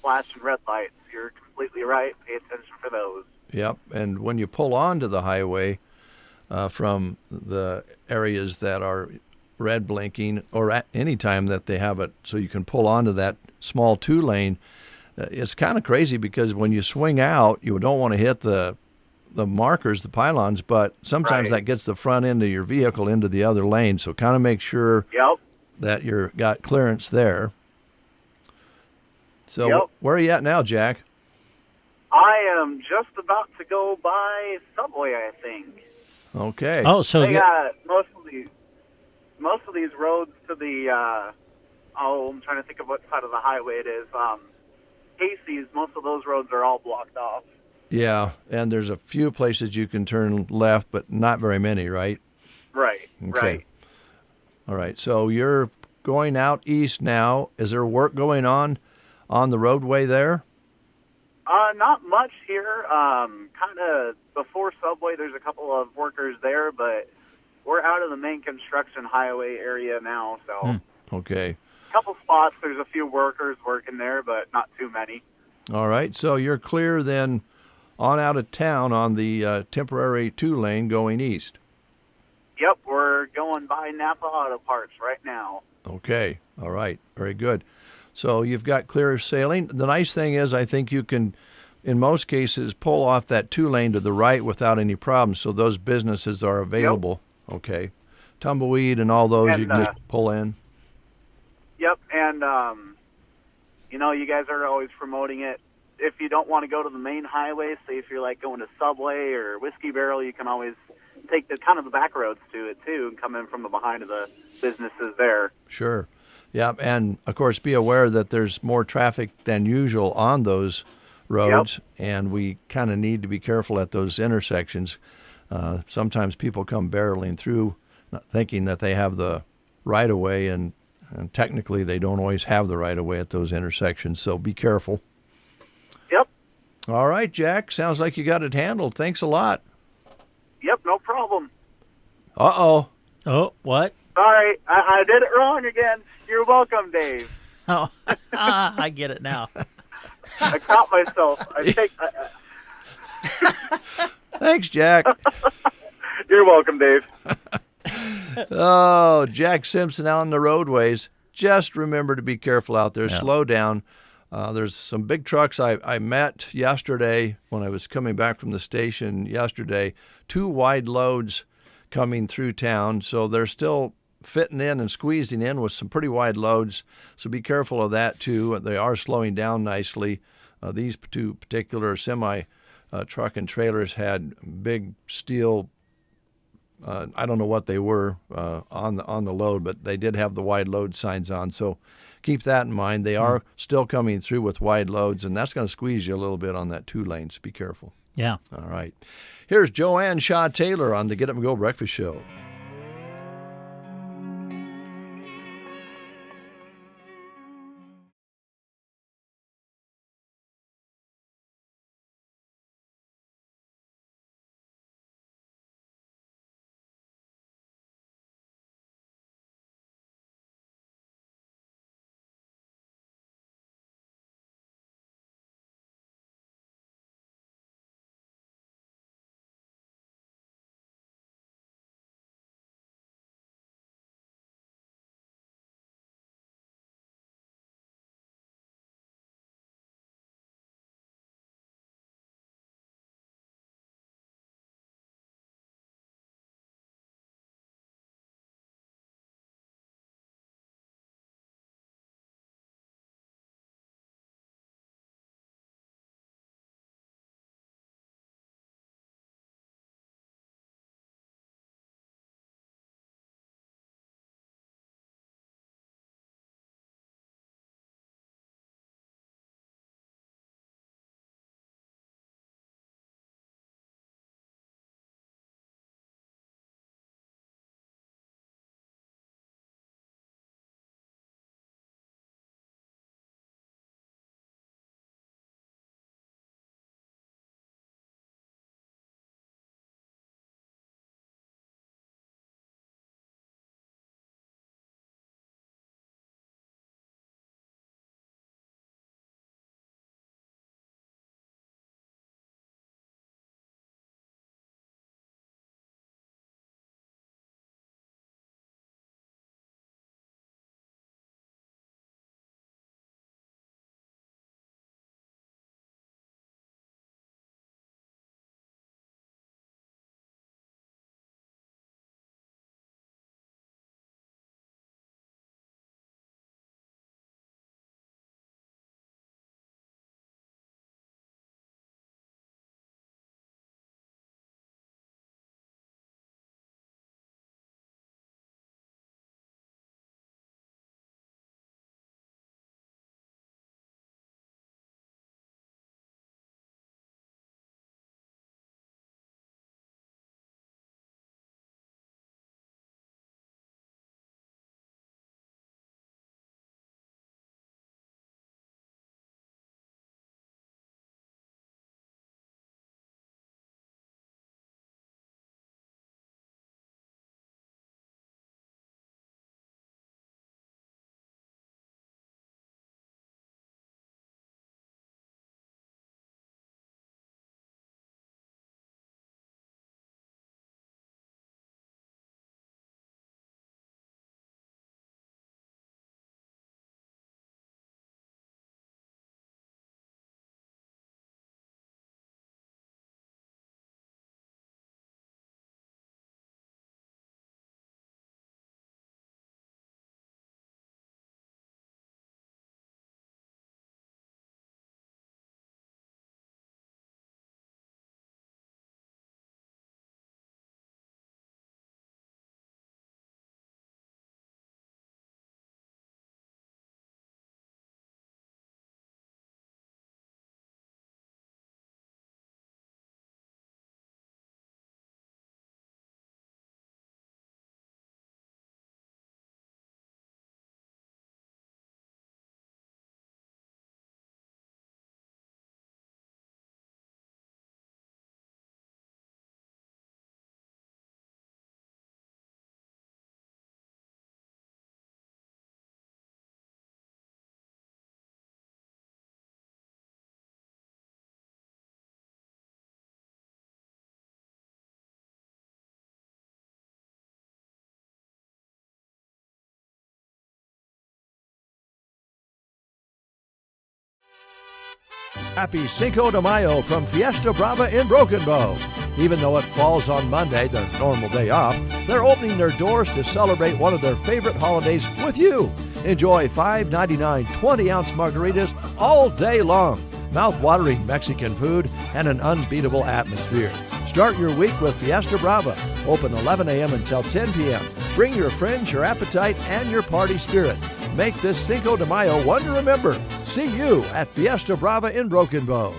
flashing red lights. You're completely right. Pay attention for those. Yep, and when you pull onto the highway from the areas that are red blinking, or at any time that they have it so you can pull onto that small 2-lane, it's kind of crazy because when you swing out, you don't want to hit the markers, the pylons, but sometimes that gets the front end of your vehicle into the other lane, so kind of make sure that you're got clearance there. So where are you at now, Jack? I am just about to go by Subway, I think. Okay. Oh, so they got most of these roads to the I'm trying to think of what side of the highway it is. Casey's, most of those roads are all blocked off. Yeah, and there's a few places you can turn left, but not very many, right? Right. Okay. Right. All right. So you're going out east now. Is there work going on the roadway there? Not much here. Kind of before Subway, there's a couple of workers there, but we're out of the main construction highway area now, so. Okay. A couple spots, there's a few workers working there, but not too many. All right. So you're clear then on out of town on the temporary 2-lane going east. Yep, we're going by Napa Auto Parts right now. Okay. All right. Very good. So you've got clear sailing. The nice thing is I think you can, in most cases, pull off that 2-lane to the right without any problems. So those businesses are available. Yep. Okay. Tumbleweed and all those, you can just pull in. Yep. And, you guys are always promoting it. If you don't want to go to the main highway, say if you're like going to Subway or Whiskey Barrel, you can always take the back roads to it too and come in from the behind of the businesses there. Sure. Yeah, and of course be aware that there's more traffic than usual on those roads, and we kind of need to be careful at those intersections. Sometimes people come barreling through not thinking that they have the right-of-way, and technically they don't always have the right-of-way at those intersections, so be careful. Yep. All right, Jack, sounds like you got it handled. Thanks a lot. Yep, no problem. Uh-oh. Oh, what? Sorry, I did it wrong again. You're welcome, Dave. Oh, I get it now. I caught myself. Thanks, Jack. You're welcome, Dave. Oh, Jack Simpson out on the roadways. Just remember to be careful out there. Yeah. Slow down. There's some big trucks I met yesterday when I was coming back from the station yesterday. 2 wide loads coming through town, so they're still fitting in and squeezing in with some pretty wide loads, so be careful of that too. They are slowing down nicely. These 2 particular semi truck and trailers had big steel, I don't know what they were on the load, but they did have the wide load signs on, so keep that in mind. They are still coming through with wide loads, and that's going to squeeze you a little bit on that 2 lanes. Be careful. Yeah. All right. Here's Joanne Shaw Taylor on the Get Up and Go Breakfast Show. Happy Cinco de Mayo from Fiesta Brava in Broken Bow. Even though it falls on Monday, their normal day off, they're opening their doors to celebrate one of their favorite holidays with you. Enjoy $5.99 20-ounce margaritas all day long. Mouth-watering Mexican food and an unbeatable atmosphere. Start your week with Fiesta Brava. Open 11 a.m. until 10 p.m. Bring your friends, your appetite, and your party spirit. Make this Cinco de Mayo one to remember. See you at Fiesta Brava in Broken Bow.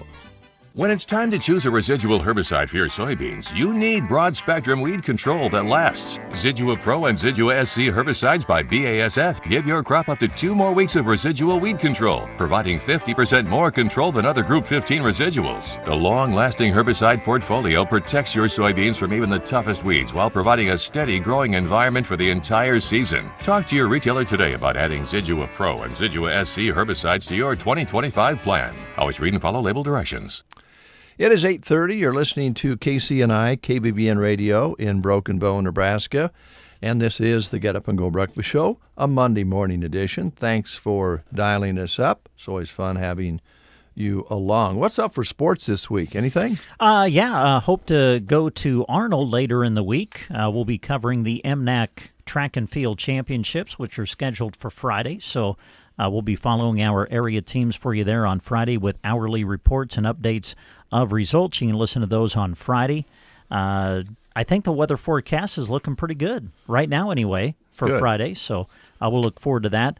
When it's time to choose a residual herbicide for your soybeans, you need broad-spectrum weed control that lasts. Zidua Pro and Zidua SC herbicides by BASF give your crop up to 2 more weeks of residual weed control, providing 50% more control than other Group 15 residuals. The long-lasting herbicide portfolio protects your soybeans from even the toughest weeds while providing a steady growing environment for the entire season. Talk to your retailer today about adding Zidua Pro and Zidua SC herbicides to your 2025 plan. Always read and follow label directions. It is 8:30. You're listening to KCNI, KBBN Radio in Broken Bow, Nebraska. And this is the Get Up and Go Breakfast Show, a Monday morning edition. Thanks for dialing us up. It's always fun having you along. What's up for sports this week? Anything? Hope to go to Arnold later in the week. We'll be covering the MNAC Track and Field Championships, which are scheduled for Friday. So we'll be following our area teams for you there on Friday with hourly reports and updates of results. You can listen to those on Friday. I think the weather forecast is looking pretty good right now anyway for Friday, so I will look forward to that.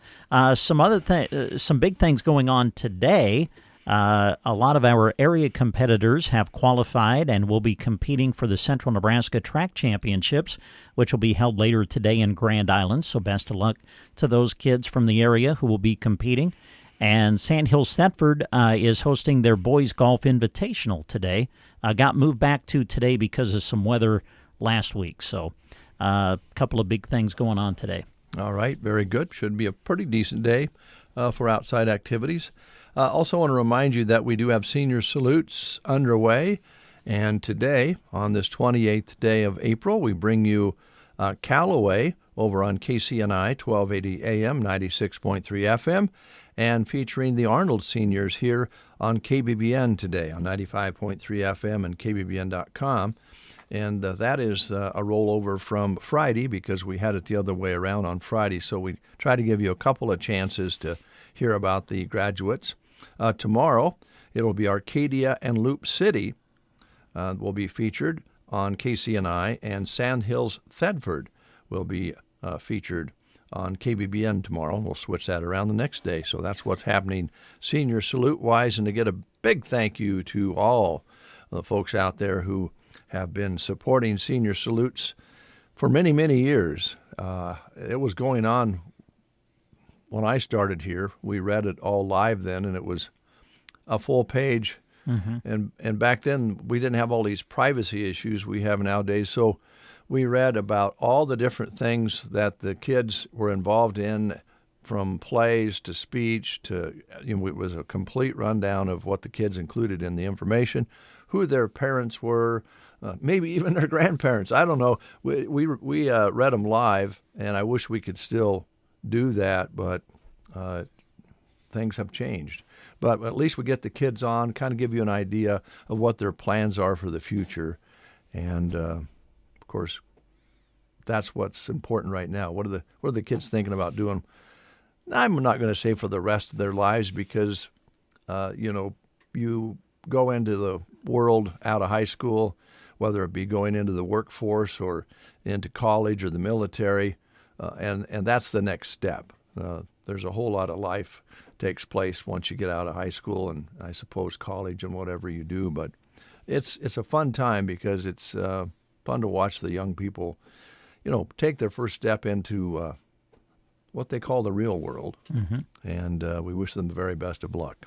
Some big things going on today. A lot of our area competitors have qualified and will be competing for the Central Nebraska Track Championships, which will be held later today in Grand Island. So best of luck to those kids from the area who will be competing. And Sandhills Thetford is hosting their Boys Golf Invitational today. Got moved back to today because of some weather last week. So a couple of big things going on today. All right, very good. Should be a pretty decent day for outside activities. Also want to remind you that we do have senior salutes underway. And today, on this 28th day of April, we bring you Callaway over on KCNI, 1280 AM, 96.3 FM, and featuring the Arnold seniors here on KBBN today on 95.3 FM and KBBN.com. And that is a rollover from Friday because we had it the other way around on Friday. So we try to give you a couple of chances to hear about the graduates. Tomorrow, it'll be Arcadia and Loop City will be featured on KCNI, and Sandhills Thetford will be featured on KBBN tomorrow. We'll switch that around the next day. So that's what's happening senior salute-wise. And to get a big thank you to all the folks out there who have been supporting senior salutes for many, many years. It was going on when I started here. We read it all live then, and it was a full page. Mm-hmm. And back then, we didn't have all these privacy issues we have nowadays. So we read about all the different things that the kids were involved in, from plays to speech to, it was a complete rundown of what the kids included in the information, who their parents were, maybe even their grandparents. I don't know. We read them live, and I wish we could still do that, but things have changed. But at least we get the kids on, kind of give you an idea of what their plans are for the future. And, of course, that's what's important right now. What are the kids thinking about doing? I'm not going to say for the rest of their lives because, you go into the world out of high school, whether it be going into the workforce or into college or the military, and that's the next step. There's a whole lot of life takes place once you get out of high school and I suppose college and whatever you do. But it's a fun time because it's fun to watch the young people, take their first step into what they call the real world. Mm-hmm. And we wish them the very best of luck.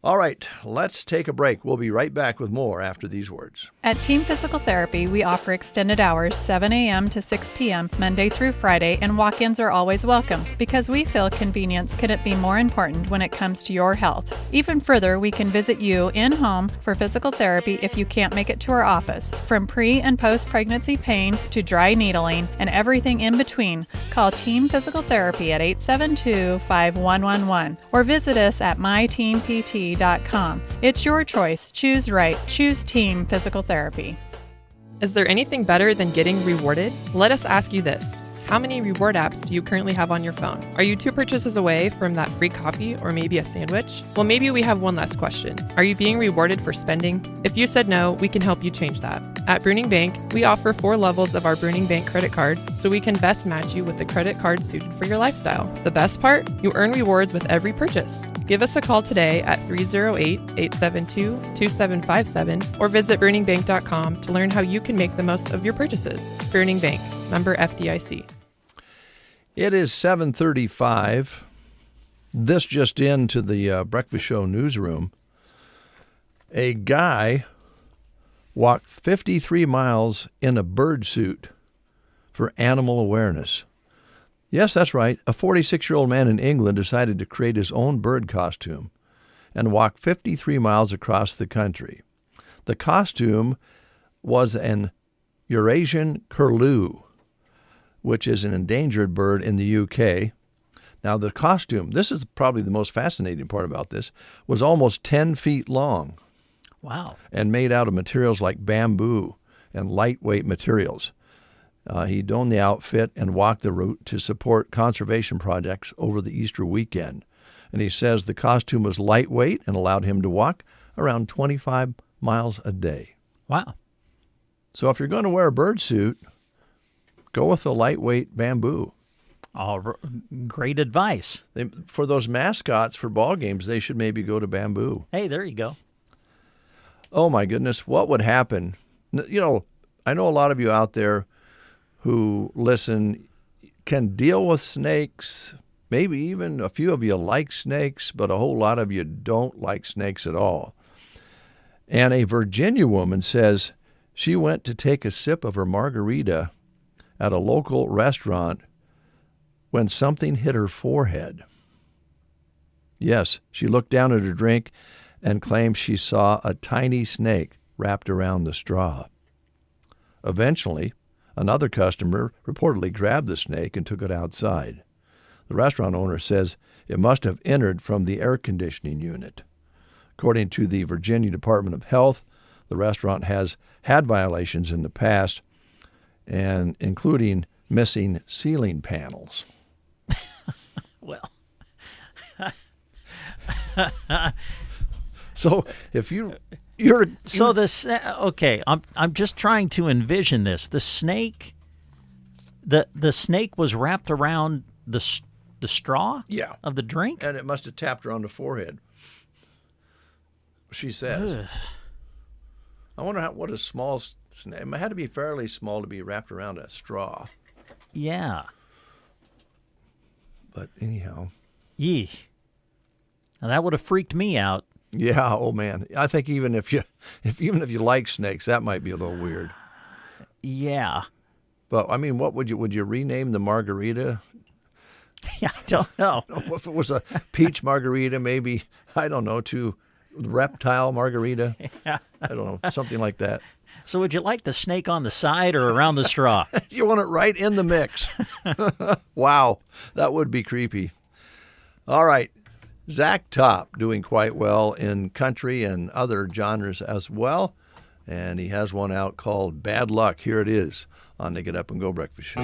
All right, let's take a break. We'll be right back with more after these words. At Team Physical Therapy, we offer extended hours, 7 a.m. to 6 p.m., Monday through Friday, and walk-ins are always welcome because we feel convenience couldn't be more important when it comes to your health. Even further, we can visit you in-home for physical therapy if you can't make it to our office. From pre- and post-pregnancy pain to dry needling and everything in between, call Team Physical Therapy at 872-5111 or visit us at myteampt.com. physicaltherapy.com. It's your choice. Choose right. Choose Team Physical Therapy. Is there anything better than getting rewarded? Let us ask you this. How many reward apps do you currently have on your phone? Are you 2 purchases away from that free coffee or maybe a sandwich? Well, maybe we have one last question. Are you being rewarded for spending? If you said no, we can help you change that. At Bruning Bank, we offer 4 levels of our Bruning Bank credit card so we can best match you with the credit card suited for your lifestyle. The best part? You earn rewards with every purchase. Give us a call today at 308-872-2757 or visit BruningBank.com to learn how you can make the most of your purchases. Bruning Bank, member FDIC. It is 7:35. This just into the Breakfast Show newsroom. A guy walked 53 miles in a bird suit for animal awareness. Yes, that's right. A 46-year-old man in England decided to create his own bird costume and walk 53 miles across the country. The costume was an Eurasian curlew, which is an endangered bird in the UK. Now, the costume, this is probably the most fascinating part about this, was almost 10 feet long. Wow. And made out of materials like bamboo and lightweight materials. He donned the outfit and walked the route to support conservation projects over the Easter weekend. And he says the costume was lightweight and allowed him to walk around 25 miles a day. Wow. So if you're going to wear a bird suit, go with the lightweight bamboo. Great advice. For those mascots for ball games, they should maybe go to bamboo. Hey, there you go. Oh, my goodness. What would happen? You know, I know a lot of you out there who listen can deal with snakes. Maybe even a few of you like snakes, but a whole lot of you don't like snakes at all. And a Virginia woman says she went to take a sip of her margarita at a local restaurant when something hit her forehead. Yes, she looked down at her drink and claimed she saw a tiny snake wrapped around the straw. Eventually, another customer reportedly grabbed the snake and took it outside. The restaurant owner says it must have entered from the air conditioning unit. According to the Virginia Department of Health, the restaurant has had violations in the past, and including missing ceiling panels. Well. So if you're so this okay, I'm just trying to envision this. The snake, the snake was wrapped around the straw of the drink, and it must have tapped her on the forehead. She says. I wonder what a small snake. It had to be fairly small to be wrapped around a straw. Yeah. But anyhow. Yee. Now that would have freaked me out. Yeah, oh man. I think even if you like snakes, that might be a little weird. Yeah. But I mean, what would you rename the margarita? Yeah, I don't know. If it was a peach margarita, maybe, I don't know, to reptile margarita. Yeah. I don't know, something like that. So would you like the snake on the side or around the straw? You want it right in the mix. Wow, that would be creepy. All right. Zach Top doing quite well in country and other genres as well. And he has one out called Bad Luck. Here it is on the Get Up and Go Breakfast Show.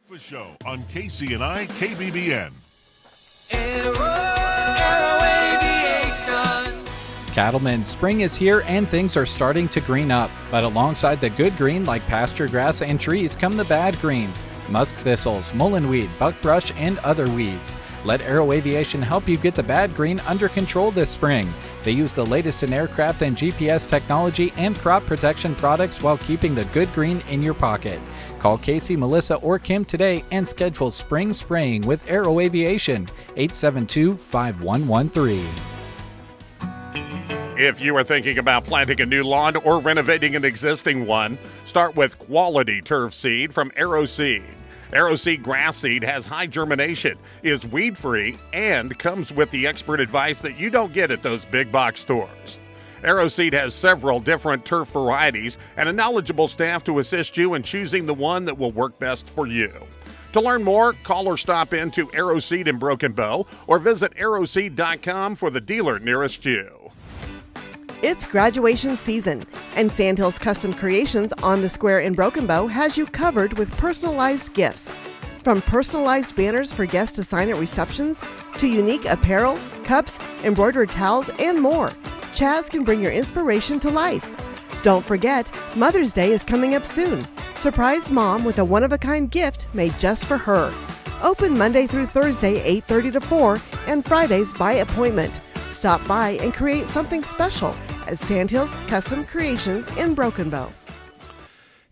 The show on KCNI KBBN. Cattlemen, spring is here and things are starting to green up. But alongside the good green like pasture grass and trees come the bad greens. Musk thistles, mullenweed, buckbrush, and other weeds. Let Aero Aviation help you get the bad green under control this spring. They use the latest in aircraft and GPS technology and crop protection products while keeping the good green in your pocket. Call Casey, Melissa, or Kim today and schedule spring spraying with Aero Aviation, 872-5113. If you are thinking about planting a new lawn or renovating an existing one, start with quality turf seed from AeroSeed. AeroSeed grass seed has high germination, is weed-free, and comes with the expert advice that you don't get at those big box stores. AeroSeed has several different turf varieties and a knowledgeable staff to assist you in choosing the one that will work best for you. To learn more, call or stop in to AeroSeed in Broken Bow or visit aeroseed.com for the dealer nearest you. It's graduation season, and Sandhills Custom Creations on the Square in Broken Bow has you covered with personalized gifts. From personalized banners for guests to sign at receptions, to unique apparel, cups, embroidered towels, and more, Chaz can bring your inspiration to life. Don't forget, Mother's Day is coming up soon. Surprise Mom with a one-of-a-kind gift made just for her. Open Monday through Thursday, 8:30 to 4, and Fridays by appointment. Stop by and create something special at Sandhills Custom Creations in Broken Bow.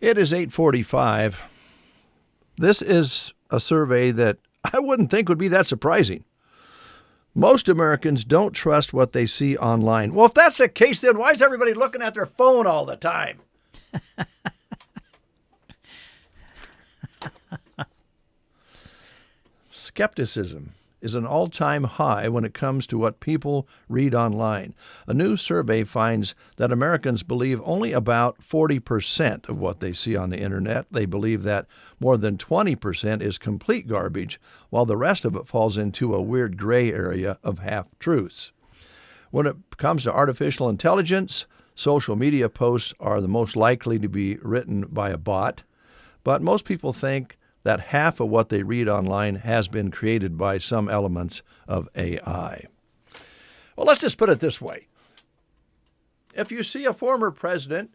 It is 8:45. This is a survey that I wouldn't think would be that surprising. Most Americans don't trust what they see online. Well, if that's the case, then why is everybody looking at their phone all the time? Skepticism is an all-time high when it comes to what people read online. A new survey finds that Americans believe only about 40% of what they see on the internet. They believe that more than 20% is complete garbage, while the rest of it falls into a weird gray area of half-truths. When it comes to artificial intelligence, social media posts are the most likely to be written by a bot, but most people think that half of what they read online has been created by some elements of AI. Well, let's just put it this way. If you see a former president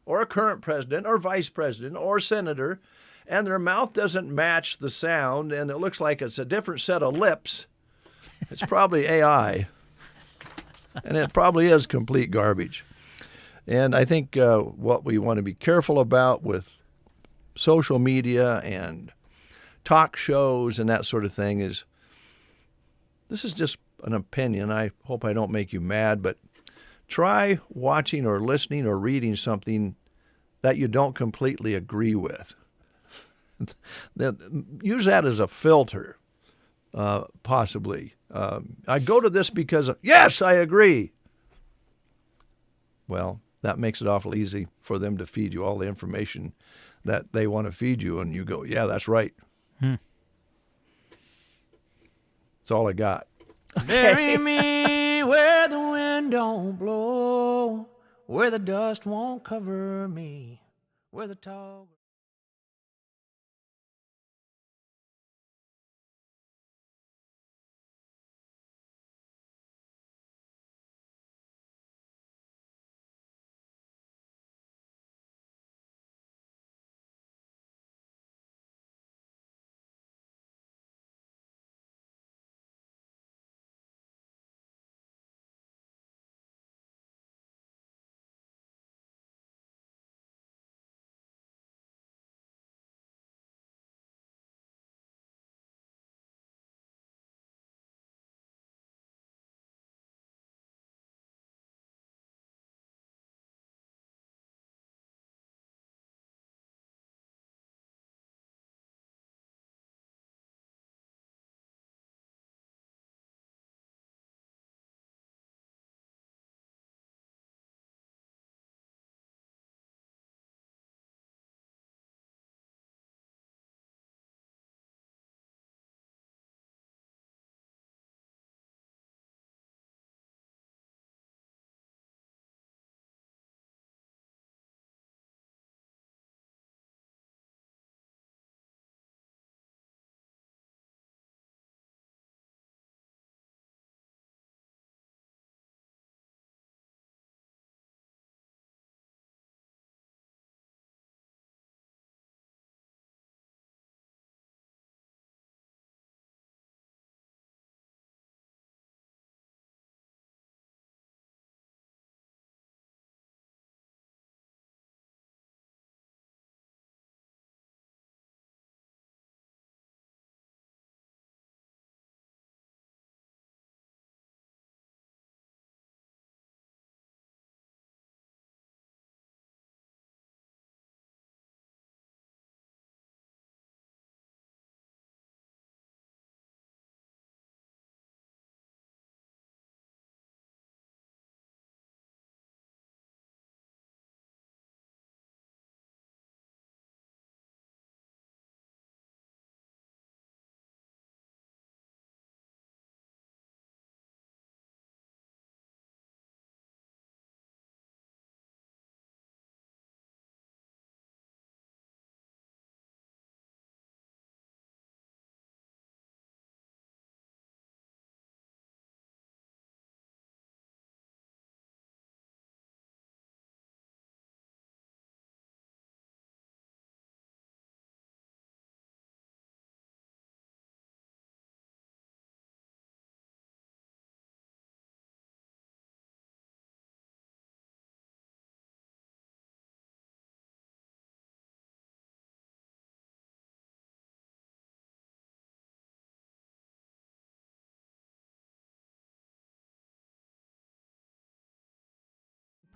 or a current president or vice president or senator and their mouth doesn't match the sound and it looks like it's a different set of lips, it's probably AI. And it probably is complete garbage. And I think what we want to be careful about with social media and talk shows and that sort of thing is, this is just an opinion. I hope I don't make you mad, but try watching or listening or reading something that you don't completely agree with. Use that as a filter, possibly. I go to this because, yes, I agree. Well, that makes it awful easy for them to feed you all the information that they want to feed you, and you go, yeah, that's right. That's all I got. Bury me where the wind don't blow, where the dust won't cover me, where the tall...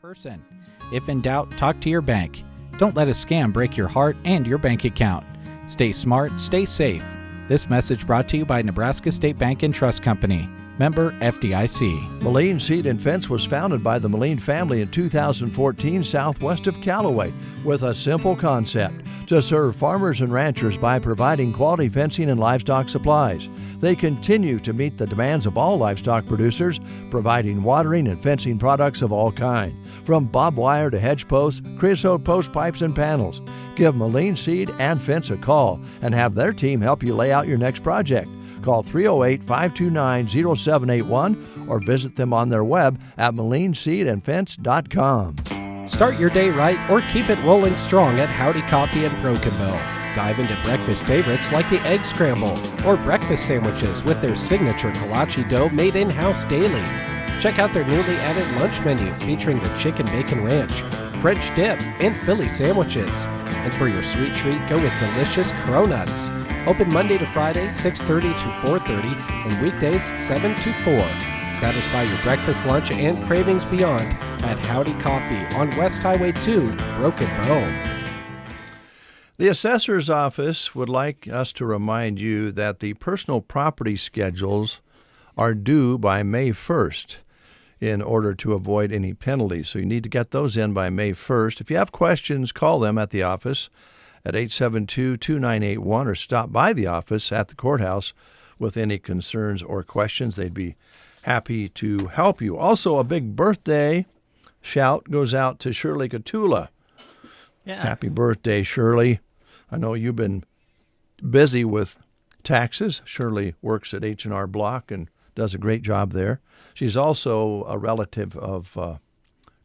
person. If in doubt, talk to your bank. Don't let a scam break your heart and your bank account. Stay smart, stay safe. This message brought to you by Nebraska State Bank and Trust Company. Member FDIC. Moline Seed and Fence was founded by the Moline family in 2014 southwest of Callaway with a simple concept: to serve farmers and ranchers by providing quality fencing and livestock supplies. They continue to meet the demands of all livestock producers, providing watering and fencing products of all kinds, from barbed wire to hedge posts, creosote post pipes, and panels. Give Moline Seed and Fence a call and have their team help you lay out your next project. Call 308-529-0781 or visit them on their web at molineseedandfence.com. Start your day right or keep it rolling strong at Howdy Coffee in Broken Bow. Dive into breakfast favorites like the egg scramble or breakfast sandwiches with their signature kolache dough made in-house daily. Check out their newly added lunch menu featuring the chicken bacon ranch, French dip, and Philly sandwiches. And for your sweet treat, go with delicious cronuts. Open Monday to Friday, 6:30 to 4:30, and weekdays, 7 to 4. Satisfy your breakfast, lunch, and cravings beyond at Howdy Coffee on West Highway 2, Broken Bow. The assessor's office would like us to remind you that the personal property schedules are due by May 1st in order to avoid any penalties. So you need to get those in by May 1st. If you have questions, call them at the office at 872-2981 or stop by the office at the courthouse with any concerns or questions. They'd be happy to help you. Also, a big birthday shout goes out to Shirley Catula. Yeah. Happy birthday, Shirley. I know you've been busy with taxes. Shirley works at H&R Block and does a great job there. She's also a relative of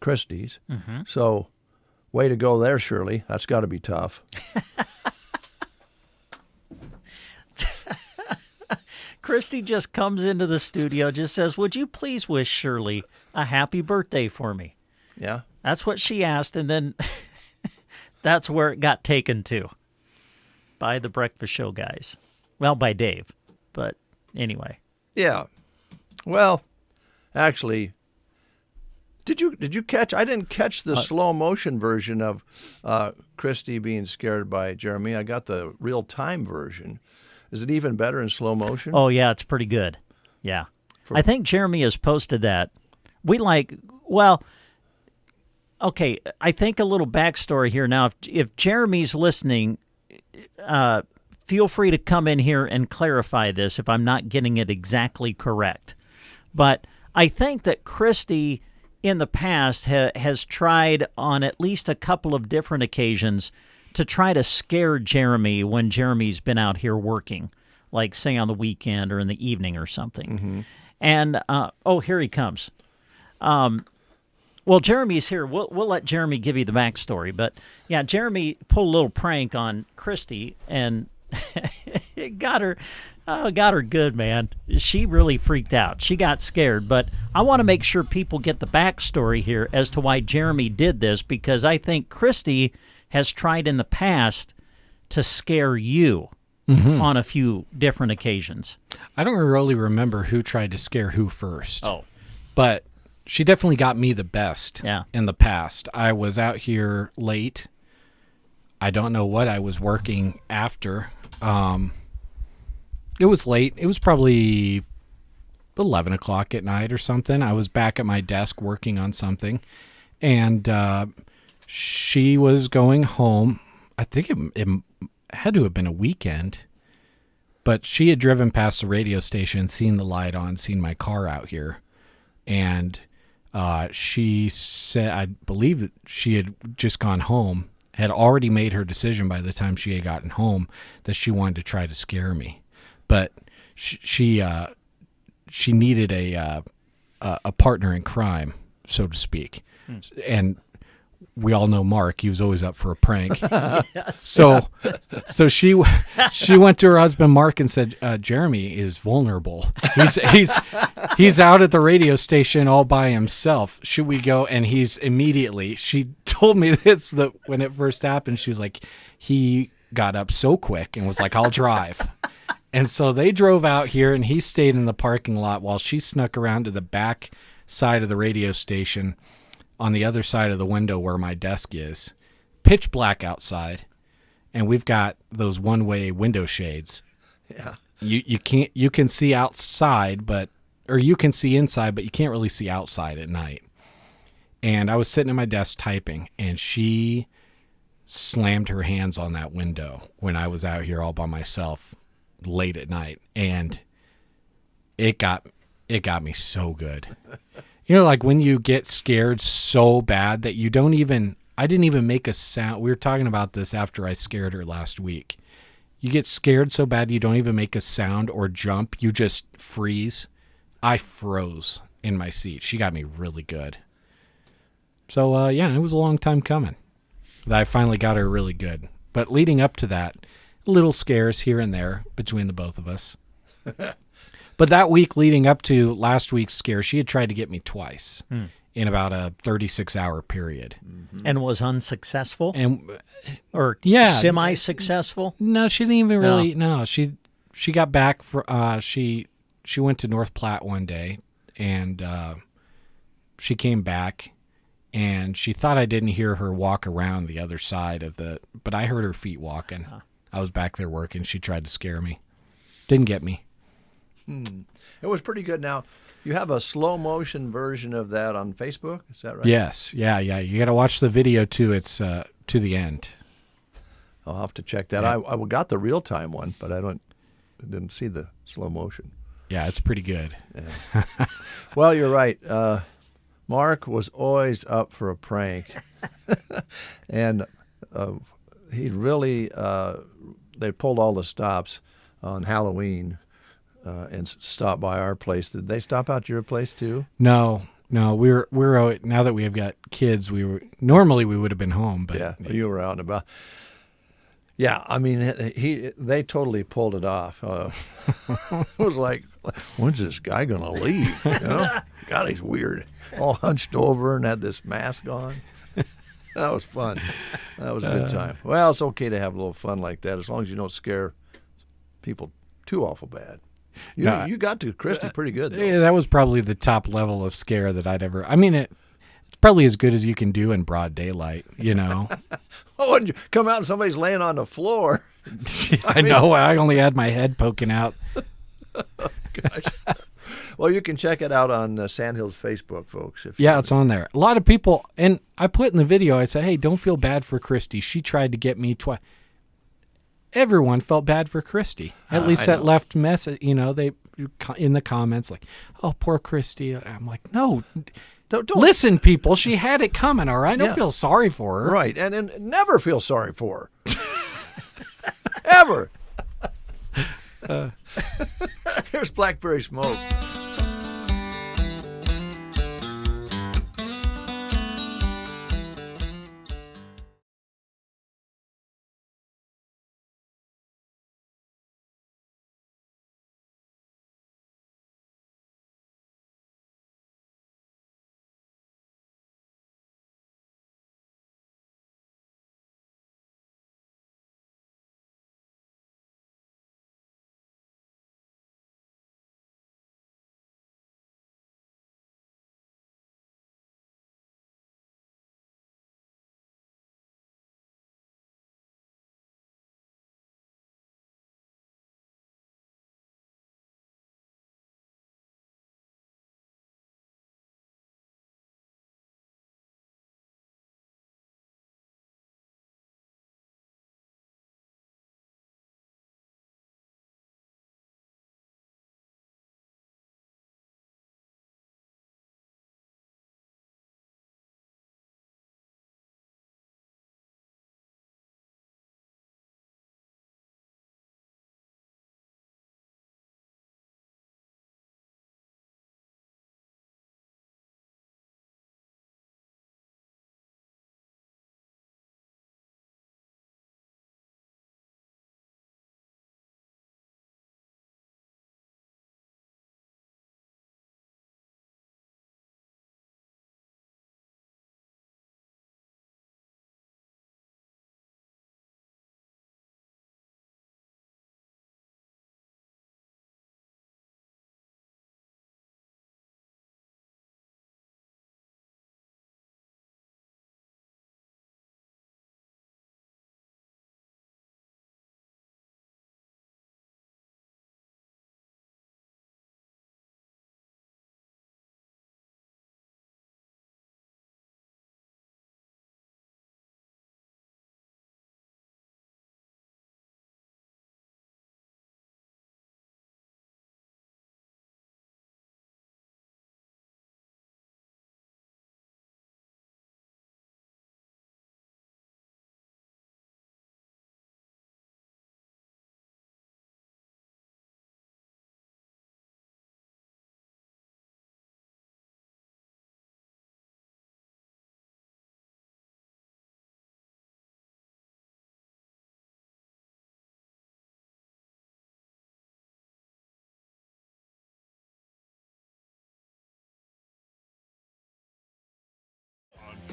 Christy's. Mm-hmm. So way to go there, Shirley. That's got to be tough. Christy just comes into the studio, just says, "Would you please wish Shirley a happy birthday for me?" Yeah. That's what she asked, and then that's where it got taken to by the breakfast show guys. Well, by Dave, but anyway. Yeah. Well, actually, did you catch? I didn't catch the slow motion version of Christy being scared by Jeremy. I got the real time version. Is it even better in slow motion? Oh yeah, it's pretty good. Yeah, I think Jeremy has posted that. Okay. I think a little backstory here now. If Jeremy's listening, feel free to come in here and clarify this if I'm not getting it exactly correct. But I think that Christy in the past has tried on at least a couple of different occasions to try to scare Jeremy when Jeremy's been out here working, like say on the weekend or in the evening or something. Mm-hmm. And, here he comes. Well, Jeremy's here. We'll let Jeremy give you the backstory. But, yeah, Jeremy pulled a little prank on Christy, and it got her good, man. She really freaked out. She got scared. But I want to make sure people get the backstory here as to why Jeremy did this, because I think Christy has tried in the past to scare you on a few different occasions. I don't really remember who tried to scare who first. Oh. But she definitely got me the best in the past. I was out here late. I don't know what I was working after. It was late. It was probably 11 o'clock at night or something. I was back at my desk working on something. And she was going home. I think it had to have been a weekend. But she had driven past the radio station, seen the light on, seen my car out here. And she said, I believe that she had just gone home, had already made her decision by the time she had gotten home that she wanted to try to scare me. But she needed a partner in crime, so to speak. And we all know Mark. He was always up for a prank. Yes. So she went to her husband Mark and said, "Jeremy is vulnerable. He's out at the radio station all by himself. Should we go?" And she told me this when it first happened. She was like, he got up so quick and was like, "I'll drive." And so they drove out here, and he stayed in the parking lot while she snuck around to the back side of the radio station. on the other side of the window where my desk is. Pitch black outside, and we've got those one-way window shades. Yeah. You can see outside, or you can see inside, but you can't really see outside at night. And I was sitting at my desk typing, and she slammed her hands on that window when I was out here all by myself late at night, and it got me so good. You know, like when you get scared so bad that you don't even, I didn't even make a sound. We were talking about this after I scared her last week. You get scared so bad you don't even make a sound or jump. You just freeze. I froze in my seat. She got me really good. So, yeah, it was a long time coming that I finally got her really good. But leading up to that, little scares here and there between the both of us. But that week leading up to last week's scare, she had tried to get me twice in about a 36-hour period. And was unsuccessful? Or yeah, semi-successful? No, she didn't even really. No, she got back for she went to North Platte one day, and she came back, and she thought I didn't hear her walk around the other side of but I heard her feet walking. I was back there working. She tried to scare me. Didn't get me. It was pretty good. Now, you have a slow motion version of that on Facebook. Is that right? Yes. Yeah. You got to watch the video to the end. I'll have to check that. Yeah. I got the real time one, but I didn't see the slow motion. Yeah, it's pretty good. Yeah. Well, you're right. Mark was always up for a prank, and he really they pulled all the stops on Halloween. And stop by our place. Did they stop out to your place too? No. We're now that we have got kids. Normally we would have been home, but yeah, you were out and about. Yeah, I mean, they totally pulled it off. It was like, when's this guy gonna leave? You know, God, he's weird. All hunched over and had this mask on. That was fun. That was a good time. Well, it's okay to have a little fun like that as long as you don't scare people too awful bad. You got to Christy pretty good, though. Yeah, that was probably the top level of scare that I'd ever. I mean, it's probably as good as you can do in broad daylight, you know. Oh, when you come out and somebody's laying on the floor. I know. I only had my head poking out. Gosh. Well, you can check it out on Sandhills Facebook, folks. It's on there. A lot of people, and I put in the video, I said, hey, don't feel bad for Christy. She tried to get me twice. Everyone felt bad for Christy. At least that left message, they in the comments like, "Oh, poor Christy." I'm like, "No, don't listen, people. She had it coming. All right, don't feel sorry for her. Right, and never feel sorry for her, ever." Here's Blackberry Smoke.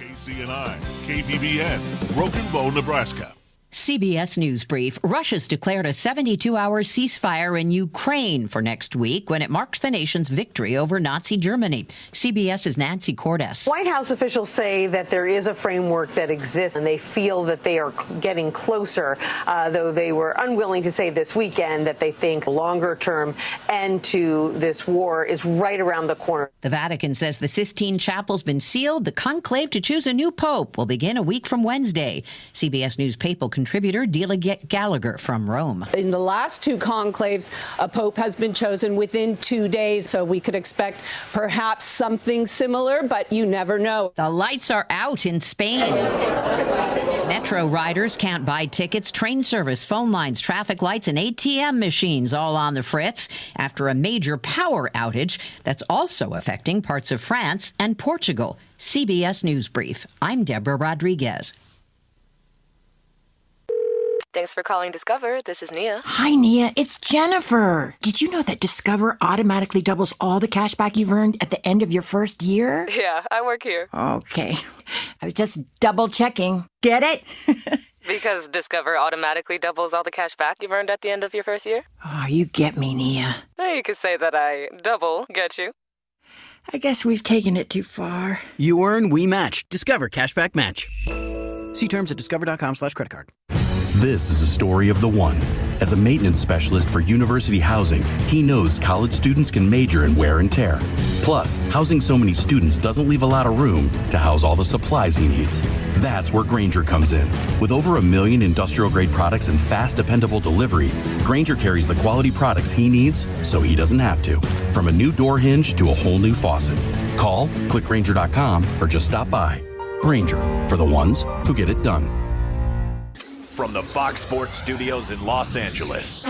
KCNI, KBBN, Broken Bow, Nebraska. CBS News Brief. Russia's declared a 72-hour ceasefire in Ukraine for next week when it marks the nation's victory over Nazi Germany. CBS's Nancy Cordes. White House officials say that there is a framework that exists, and they feel that they are getting closer, though they were unwilling to say this weekend that they think a longer-term end to this war is right around the corner. The Vatican says the Sistine Chapel's been sealed. The conclave to choose a new pope will begin a week from Wednesday. CBS News papal contributor Delia Gallagher from Rome. In the last two conclaves, a pope has been chosen within 2 days, so we could expect perhaps something similar, but you never know. The lights are out in Spain. Metro riders can't buy tickets, train service, phone lines, traffic lights, and ATM machines all on the fritz after a major power outage that's also affecting parts of France and Portugal. CBS News Brief. I'm Deborah Rodriguez. Thanks for calling Discover. This is Nia. Hi, Nia. It's Jennifer. Did you know that Discover automatically doubles all the cash back you've earned at the end of your first year? Yeah, I work here. Okay. I was just double checking. Get it? Because Discover automatically doubles all the cash back you've earned at the end of your first year? Oh, you get me, Nia. You could say that I double get you. I guess we've taken it too far. You earn, we match. Discover Cashback Match. See terms at discover.com/creditcard. This is a story of the one. As a maintenance specialist for university housing, he knows college students can major in wear and tear. Plus, housing so many students doesn't leave a lot of room to house all the supplies he needs. That's where Grainger comes in. With over 1 million industrial-grade products and fast, dependable delivery, Grainger carries the quality products he needs so he doesn't have to. From a new door hinge to a whole new faucet. Call, click Grainger.com, or just stop by. Grainger, for the ones who get it done. From the Fox Sports Studios in Los Angeles,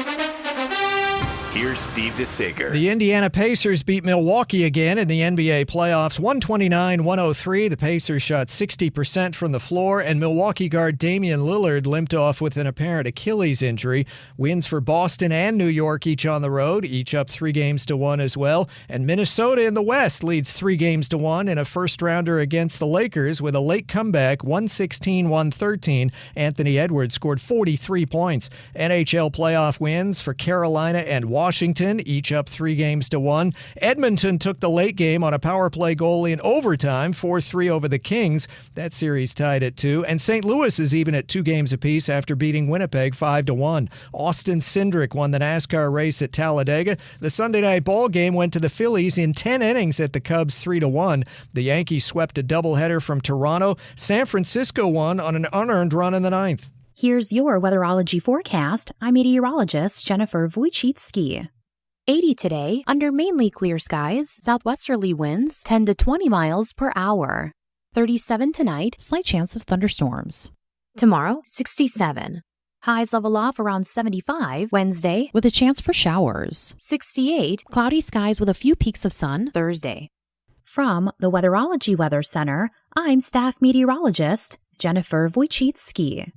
here's Steve DeSager. The Indiana Pacers beat Milwaukee again in the NBA playoffs, 129-103. The Pacers shot 60% from the floor, and Milwaukee guard Damian Lillard limped off with an apparent Achilles injury. Wins for Boston and New York each on the road, each up 3-1 as well. And Minnesota in the West leads 3-1 in a first-rounder against the Lakers with a late comeback, 116-113. Anthony Edwards scored 43 points. NHL playoff wins for Carolina and Washington, each up 3-1. Edmonton took the late game on a power play goal in overtime, 4-3 over the Kings. That series tied at 2. And St. Louis is even at 2 games apiece after beating Winnipeg 5-1. Austin Cindric won the NASCAR race at Talladega. The Sunday night ball game went to the Phillies in 10 innings at the Cubs 3-1. The Yankees swept a doubleheader from Toronto. San Francisco won on an unearned run in the 9th. Here's your weatherology forecast. I'm meteorologist Jennifer Wojcicki. 80 today, under mainly clear skies, southwesterly winds 10 to 20 miles per hour. 37 tonight, slight chance of thunderstorms. Tomorrow, 67. Highs level off around 75 Wednesday with a chance for showers. 68, cloudy skies with a few peaks of sun Thursday. From the Weatherology Weather Center, I'm staff meteorologist Jennifer Wojcicki.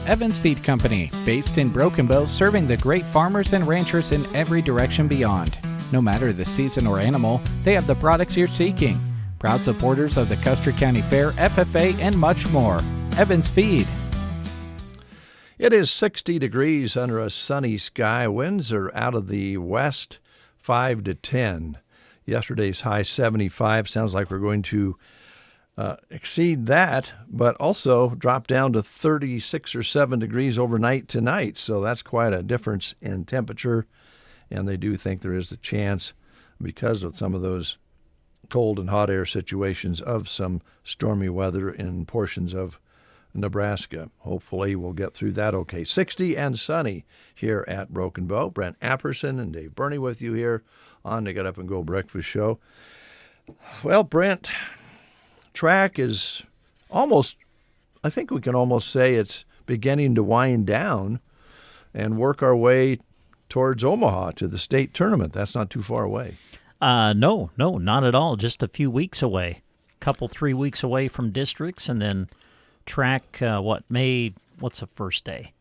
Evans Feed Company, based in Broken Bow, serving the great farmers and ranchers in every direction beyond. No matter the season or animal, they have the products you're seeking. Proud supporters of the Custer County Fair, FFA, and much more. Evans Feed. It is 60 degrees under a sunny sky. Winds are out of the west, 5 to 10. Yesterday's high 75. Sounds like we're going to exceed that, but also drop down to 36 or 7 degrees overnight tonight. So that's quite a difference in temperature. And they do think there is a chance, because of some of those cold and hot air situations, of some stormy weather in portions of Nebraska. Hopefully we'll get through that okay. 60 and sunny here at Broken Bow. Brent Apperson and Dave Burney with you here on the Get Up and Go Breakfast Show. Well, Brent, track is almost, I think we can almost say it's beginning to wind down and work our way towards Omaha to the state tournament. That's not too far away. No, not at all. Just a few weeks away. 3 weeks away from districts, and then track, what's the first day?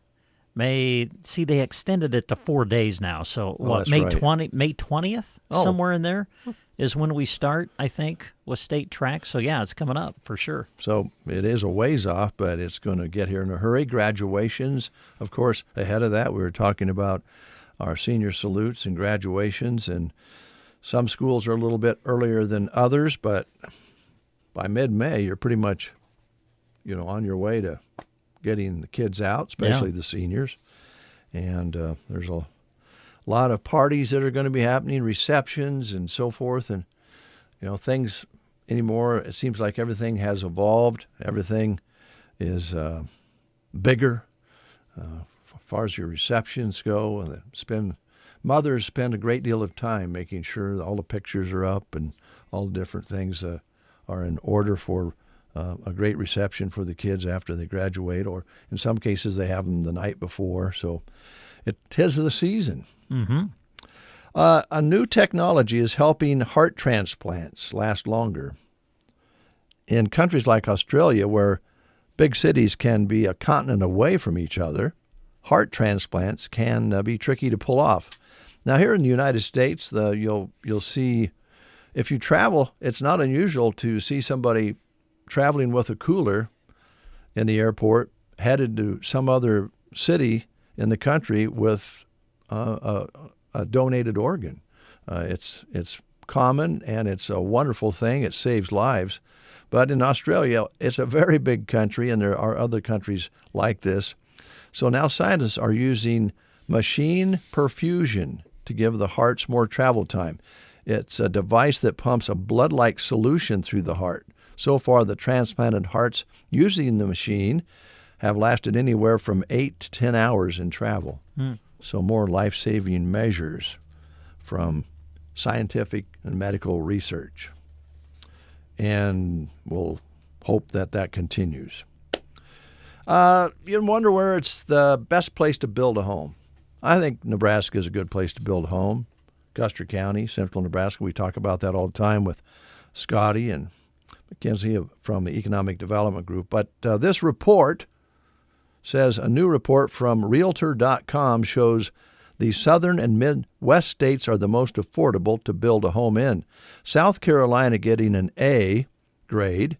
May, see, they extended it to 4 days now. So May 20th, somewhere in there. is when we start, I think, with state track. So, yeah, it's coming up for sure. So it is a ways off, but it's going to get here in a hurry. Graduations, of course, ahead of that, we were talking about our senior salutes and graduations, and some schools are a little bit earlier than others, but by mid-May, you're pretty much, on your way to getting the kids out, especially the seniors. And there's a lot of parties that are going to be happening, receptions and so forth. And, things anymore, it seems like everything has evolved. Everything is bigger as far as your receptions go. And mothers spend a great deal of time making sure that all the pictures are up and all the different things are in order for a great reception for the kids after they graduate, or in some cases they have them the night before. So it is the season. Mm-hmm. A new technology is helping heart transplants last longer. In countries like Australia, where big cities can be a continent away from each other, heart transplants can be tricky to pull off. Now, here in the United States, you'll see, if you travel, it's not unusual to see somebody traveling with a cooler in the airport, headed to some other city in the country with a donated organ. It's common, and it's a wonderful thing. It saves lives. But in Australia, it's a very big country, and there are other countries like this. So now scientists are using machine perfusion to give the hearts more travel time. It's a device that pumps a blood-like solution through the heart. So far, the transplanted hearts using the machine have lasted anywhere from 8 to 10 hours in travel. So more life-saving measures from scientific and medical research. And we'll hope that continues. You wonder where it's the best place to build a home. I think Nebraska is a good place to build a home. Custer County, central Nebraska, we talk about that all the time with Scotty and Mackenzie from the Economic Development Group. But this report says a new report from Realtor.com shows the southern and Midwest states are the most affordable to build a home in. South Carolina getting an A grade,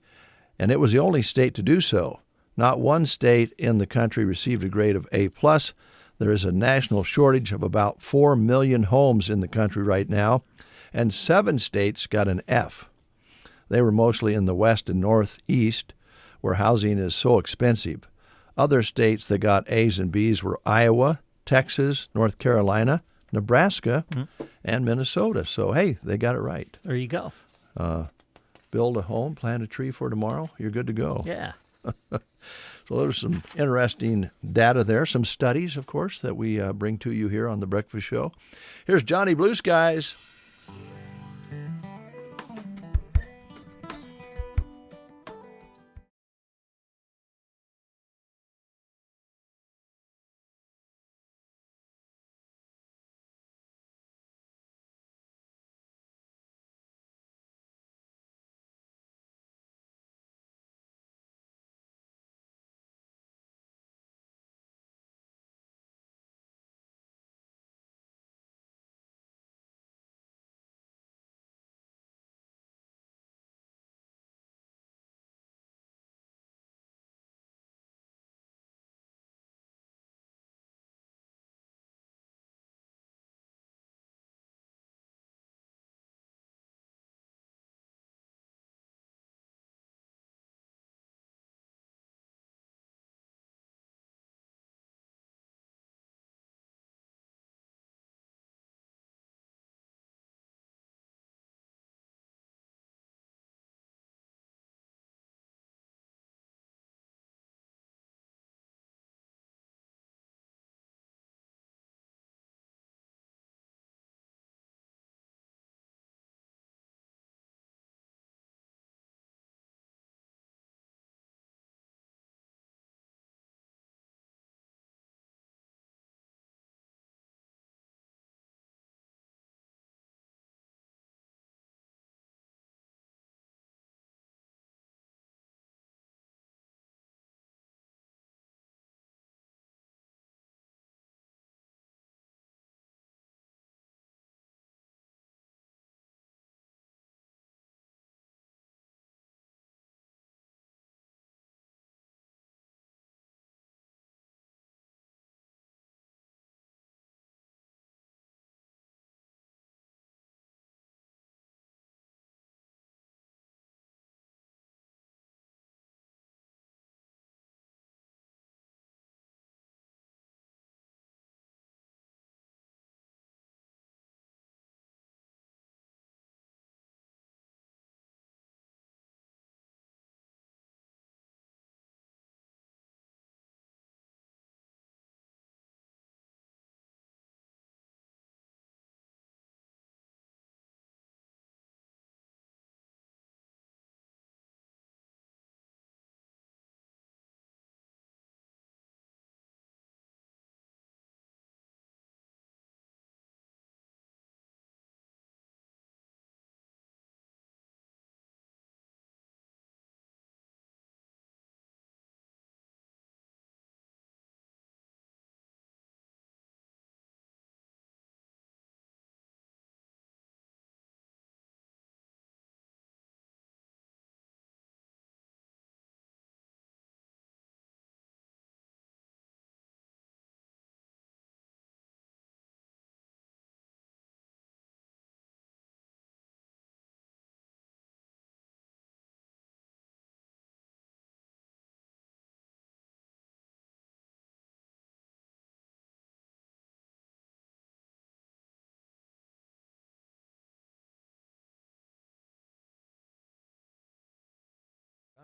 and it was the only state to do so. Not one state in the country received a grade of A+. There is a national shortage of about 4 million homes in the country right now, and 7 states got an F. They were mostly in the west and northeast, where housing is so expensive. Other states that got A's and B's were Iowa, Texas, North Carolina, Nebraska, and Minnesota. So, hey, they got it right. There you go. Build a home, plant a tree for tomorrow, you're good to go. Yeah. So there's some interesting data there, some studies, of course, that we bring to you here on The Breakfast Show. Here's Johnny Blue Skies.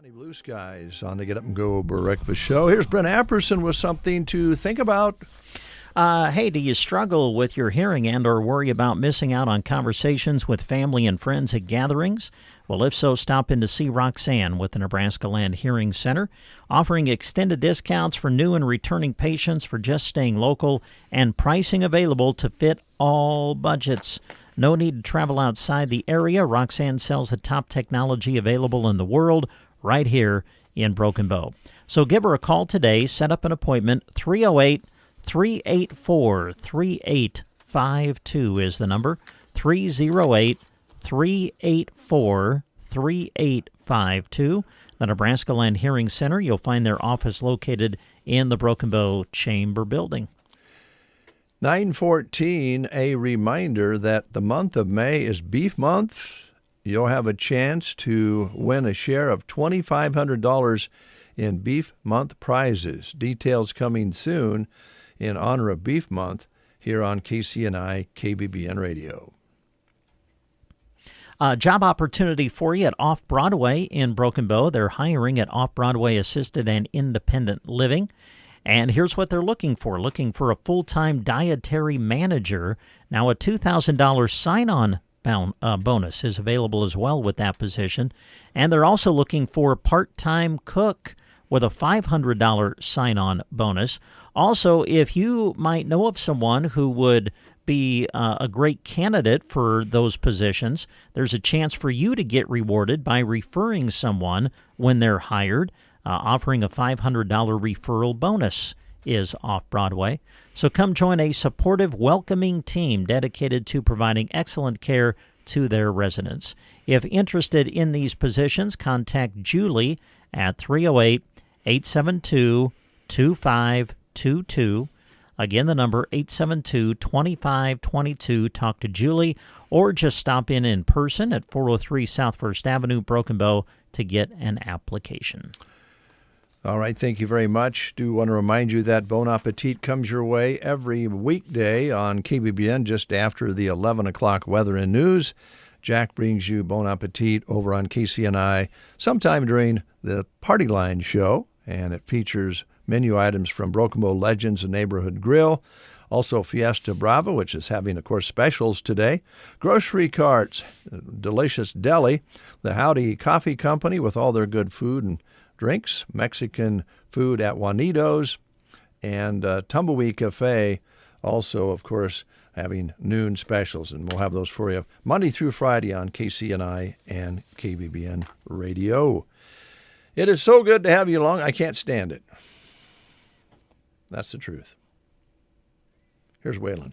Sunny blue skies on the Get Up and Go Breakfast Show. Here's Brent Apperson with something to think about. Hey, do you struggle with your hearing and or worry about missing out on conversations with family and friends at gatherings? Well, if so, stop in to see Roxanne with the Nebraska Land Hearing Center, offering extended discounts for new and returning patients for just staying local and pricing available to fit all budgets. No need to travel outside the area. Roxanne sells the top technology available in the world right here in Broken Bow. So give her a call today. Set up an appointment. 308-384-3852 is the number. 308-384-3852. The Nebraska Land Hearing Center. You'll find their office located in the Broken Bow Chamber Building. 9:14, a reminder that the month of May is Beef Month. You'll have a chance to win a share of $2,500 in Beef Month prizes. Details coming soon in honor of Beef Month here on KCNI KBBN Radio. Job opportunity for you at Off-Broadway in Broken Bow. They're hiring at Off-Broadway Assisted and Independent Living. And here's what they're looking for a full-time dietary manager. Now, a $2,000 sign-on bonus is available as well with that position. And they're also looking for a part-time cook with a $500 sign-on bonus. Also, if you might know of someone who would be a great candidate for those positions, there's a chance for you to get rewarded by referring someone when they're hired. Offering a $500 referral bonus is Off-Broadway. So come join a supportive, welcoming team dedicated to providing excellent care to their residents. If interested in these positions, contact Julie at 308-872-2522. Again, the number 872-2522. Talk to Julie or just stop in person at 403 South First Avenue, Broken Bow, to get an application. All right, thank you very much. Do want to remind you that Bon Appetit comes your way every weekday on KBBN just after the 11 o'clock weather and news. Jack brings you Bon Appetit over on KCNI sometime during the Party Line show, and it features menu items from Broken Bow Legends and Neighborhood Grill. Also Fiesta Brava, which is having, of course, specials today. Grocery carts, Delicious Deli, the Howdy Coffee Company with all their good food and drinks, Mexican food at Juanito's, and Tumbleweed Cafe, also, of course, having noon specials. And we'll have those for you Monday through Friday on KCNI and KBBN Radio. It is so good to have you along. I can't stand it. That's the truth. Here's Waylon.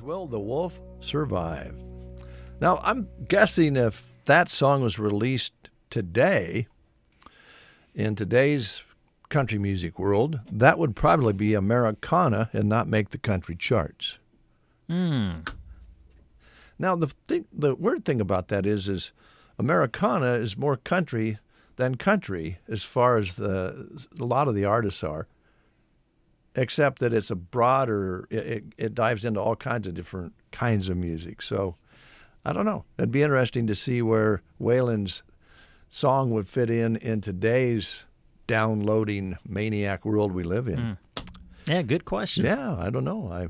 Will the Wolf Survive? Now, I'm guessing if that song was released today, in today's country music world, that would probably be Americana and not make the country charts. Now, the weird thing about that is Americana is more country than country as far as a lot of the artists are, except that it's a broader, it dives into all kinds of different kinds of music. So, I don't know. It'd be interesting to see where Waylon's song would fit in today's downloading maniac world we live in. Yeah, good question. Yeah, I don't know.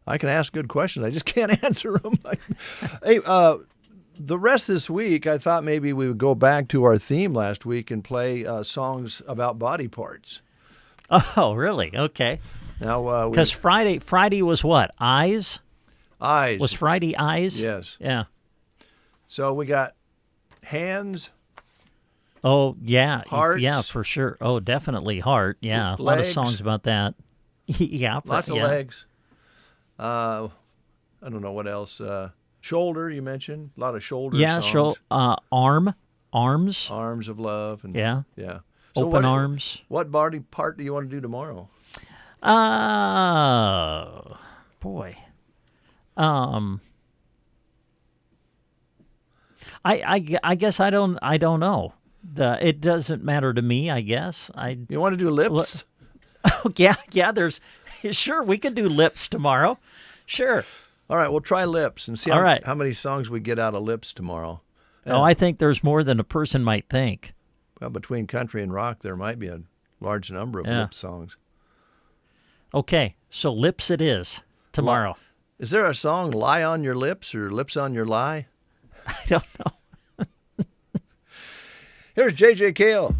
I can ask good questions. I just can't answer them. Hey, the rest of this week, I thought maybe we would go back to our theme last week and play songs about body parts. Oh, really? Okay. Now, because Friday was what? Eyes? Eyes. Was Friday eyes? Yes. Yeah. So we got hands. Oh, yeah. Hearts. Yeah, for sure. Oh, definitely heart. Yeah. Legs. A lot of songs about that. Yeah. Lots of legs. I don't know what else. Shoulder, you mentioned. A lot of shoulder songs. Arms. Arms of love. And, yeah. Yeah. So Open arms. What body part do you want to do tomorrow? Boy. I guess I don't know. It doesn't matter to me, I guess. You want to do lips? Oh, yeah, there's sure we can do lips tomorrow. Sure. All right, we'll try lips and see how many songs we get out of lips tomorrow. And, I think there's more than a person might think. Well, between country and rock, there might be a large number of lip songs. Okay, so lips it is tomorrow. Is there a song, Lie on Your Lips or Lips on Your Lie? I don't know. Here's J.J. Cale.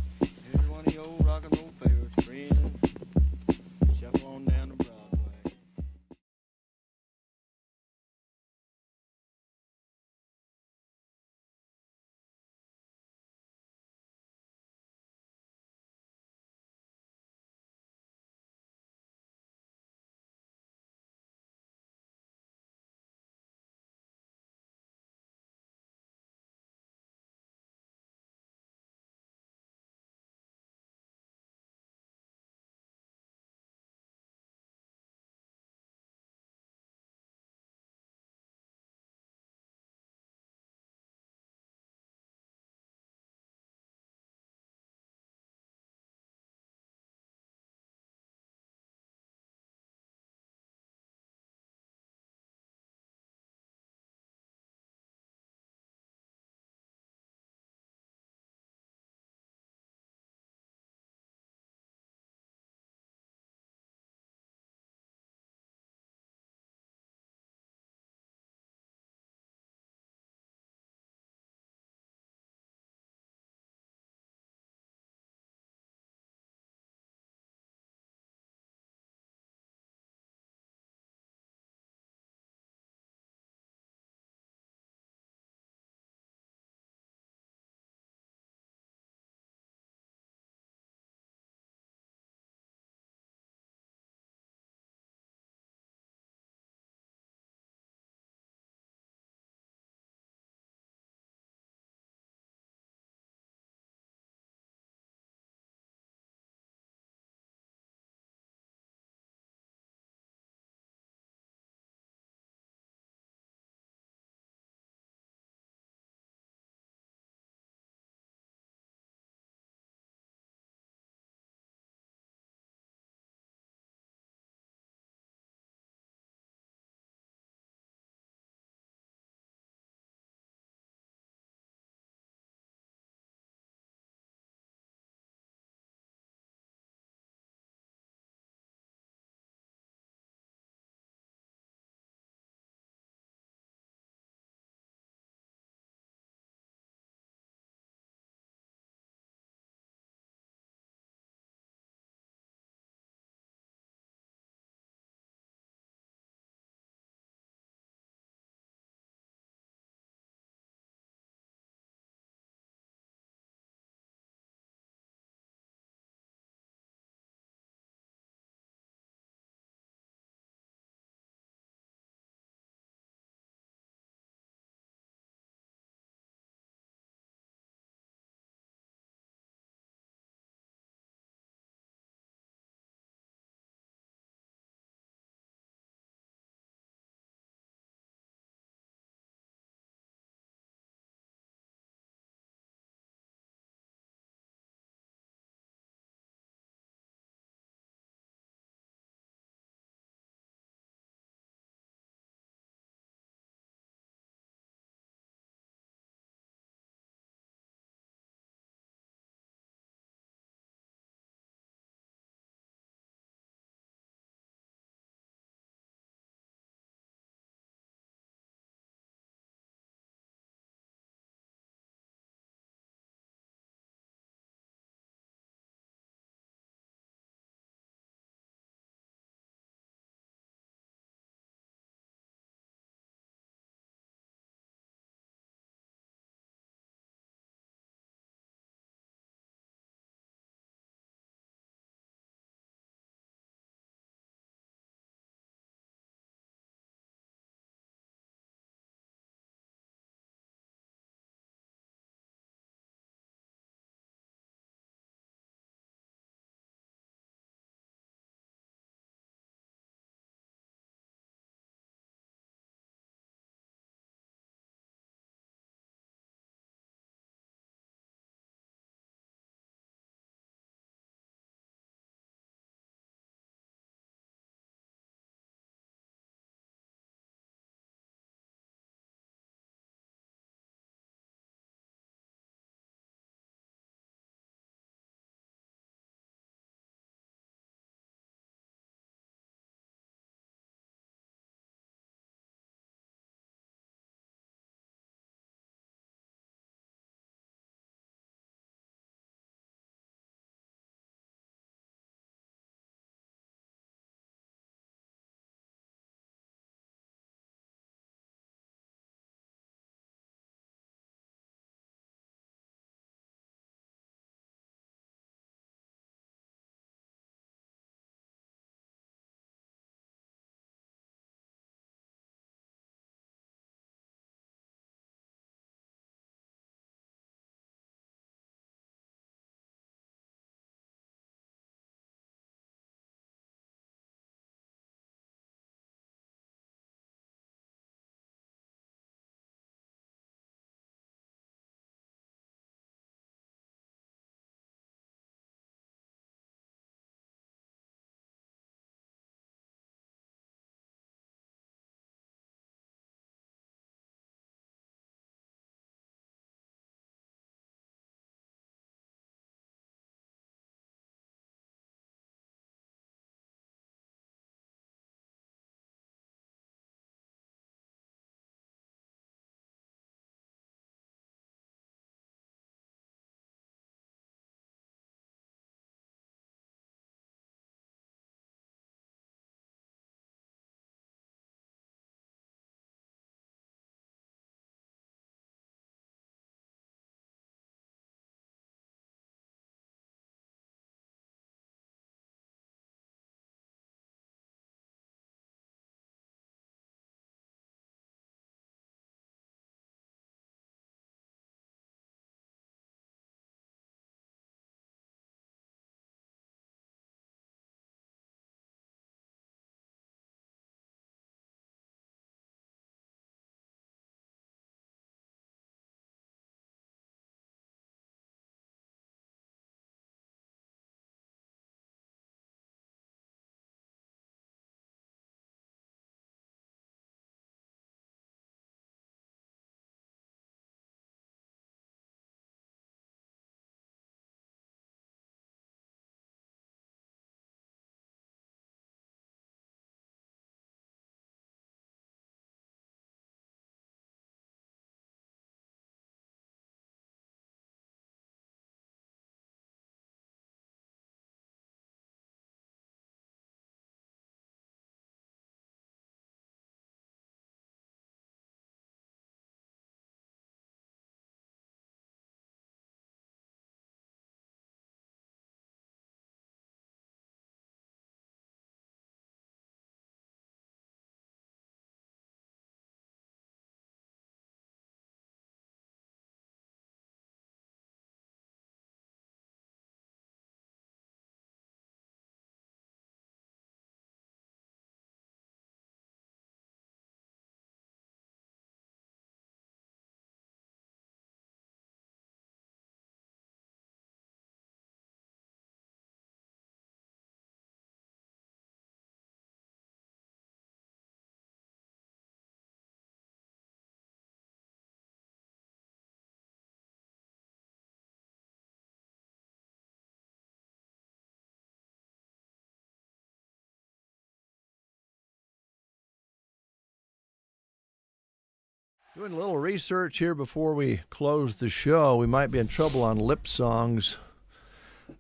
Doing a little research here before we close the show. We might be in trouble on lip songs.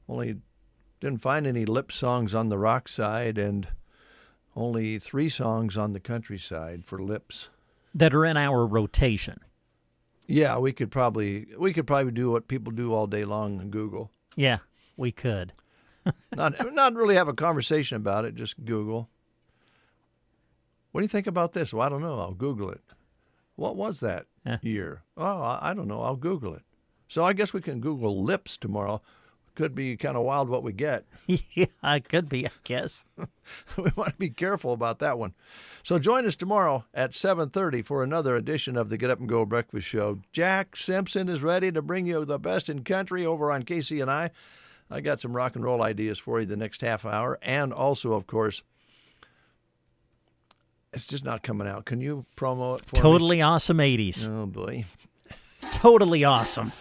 Only didn't find any lip songs on the rock side, and only 3 songs on the country side for lips that are in our rotation. Yeah, we could probably do what people do all day long on Google. Yeah, we could. not really have a conversation about it, just Google. What do you think about this? Well, I don't know. I'll Google it. What was that year? Oh, I don't know. I'll Google it. So I guess we can Google lips tomorrow. Could be kind of wild what we get. Yeah, it could be, I guess. We want to be careful about that one. So join us tomorrow at 7:30 for another edition of the Get Up and Go Breakfast Show. Jack Simpson is ready to bring you the best in country over on KCNI. I got some rock and roll ideas for you the next half hour. And also, of course, it's just not coming out. Can you promo it for me? Totally awesome 80s. Oh, boy. Totally awesome.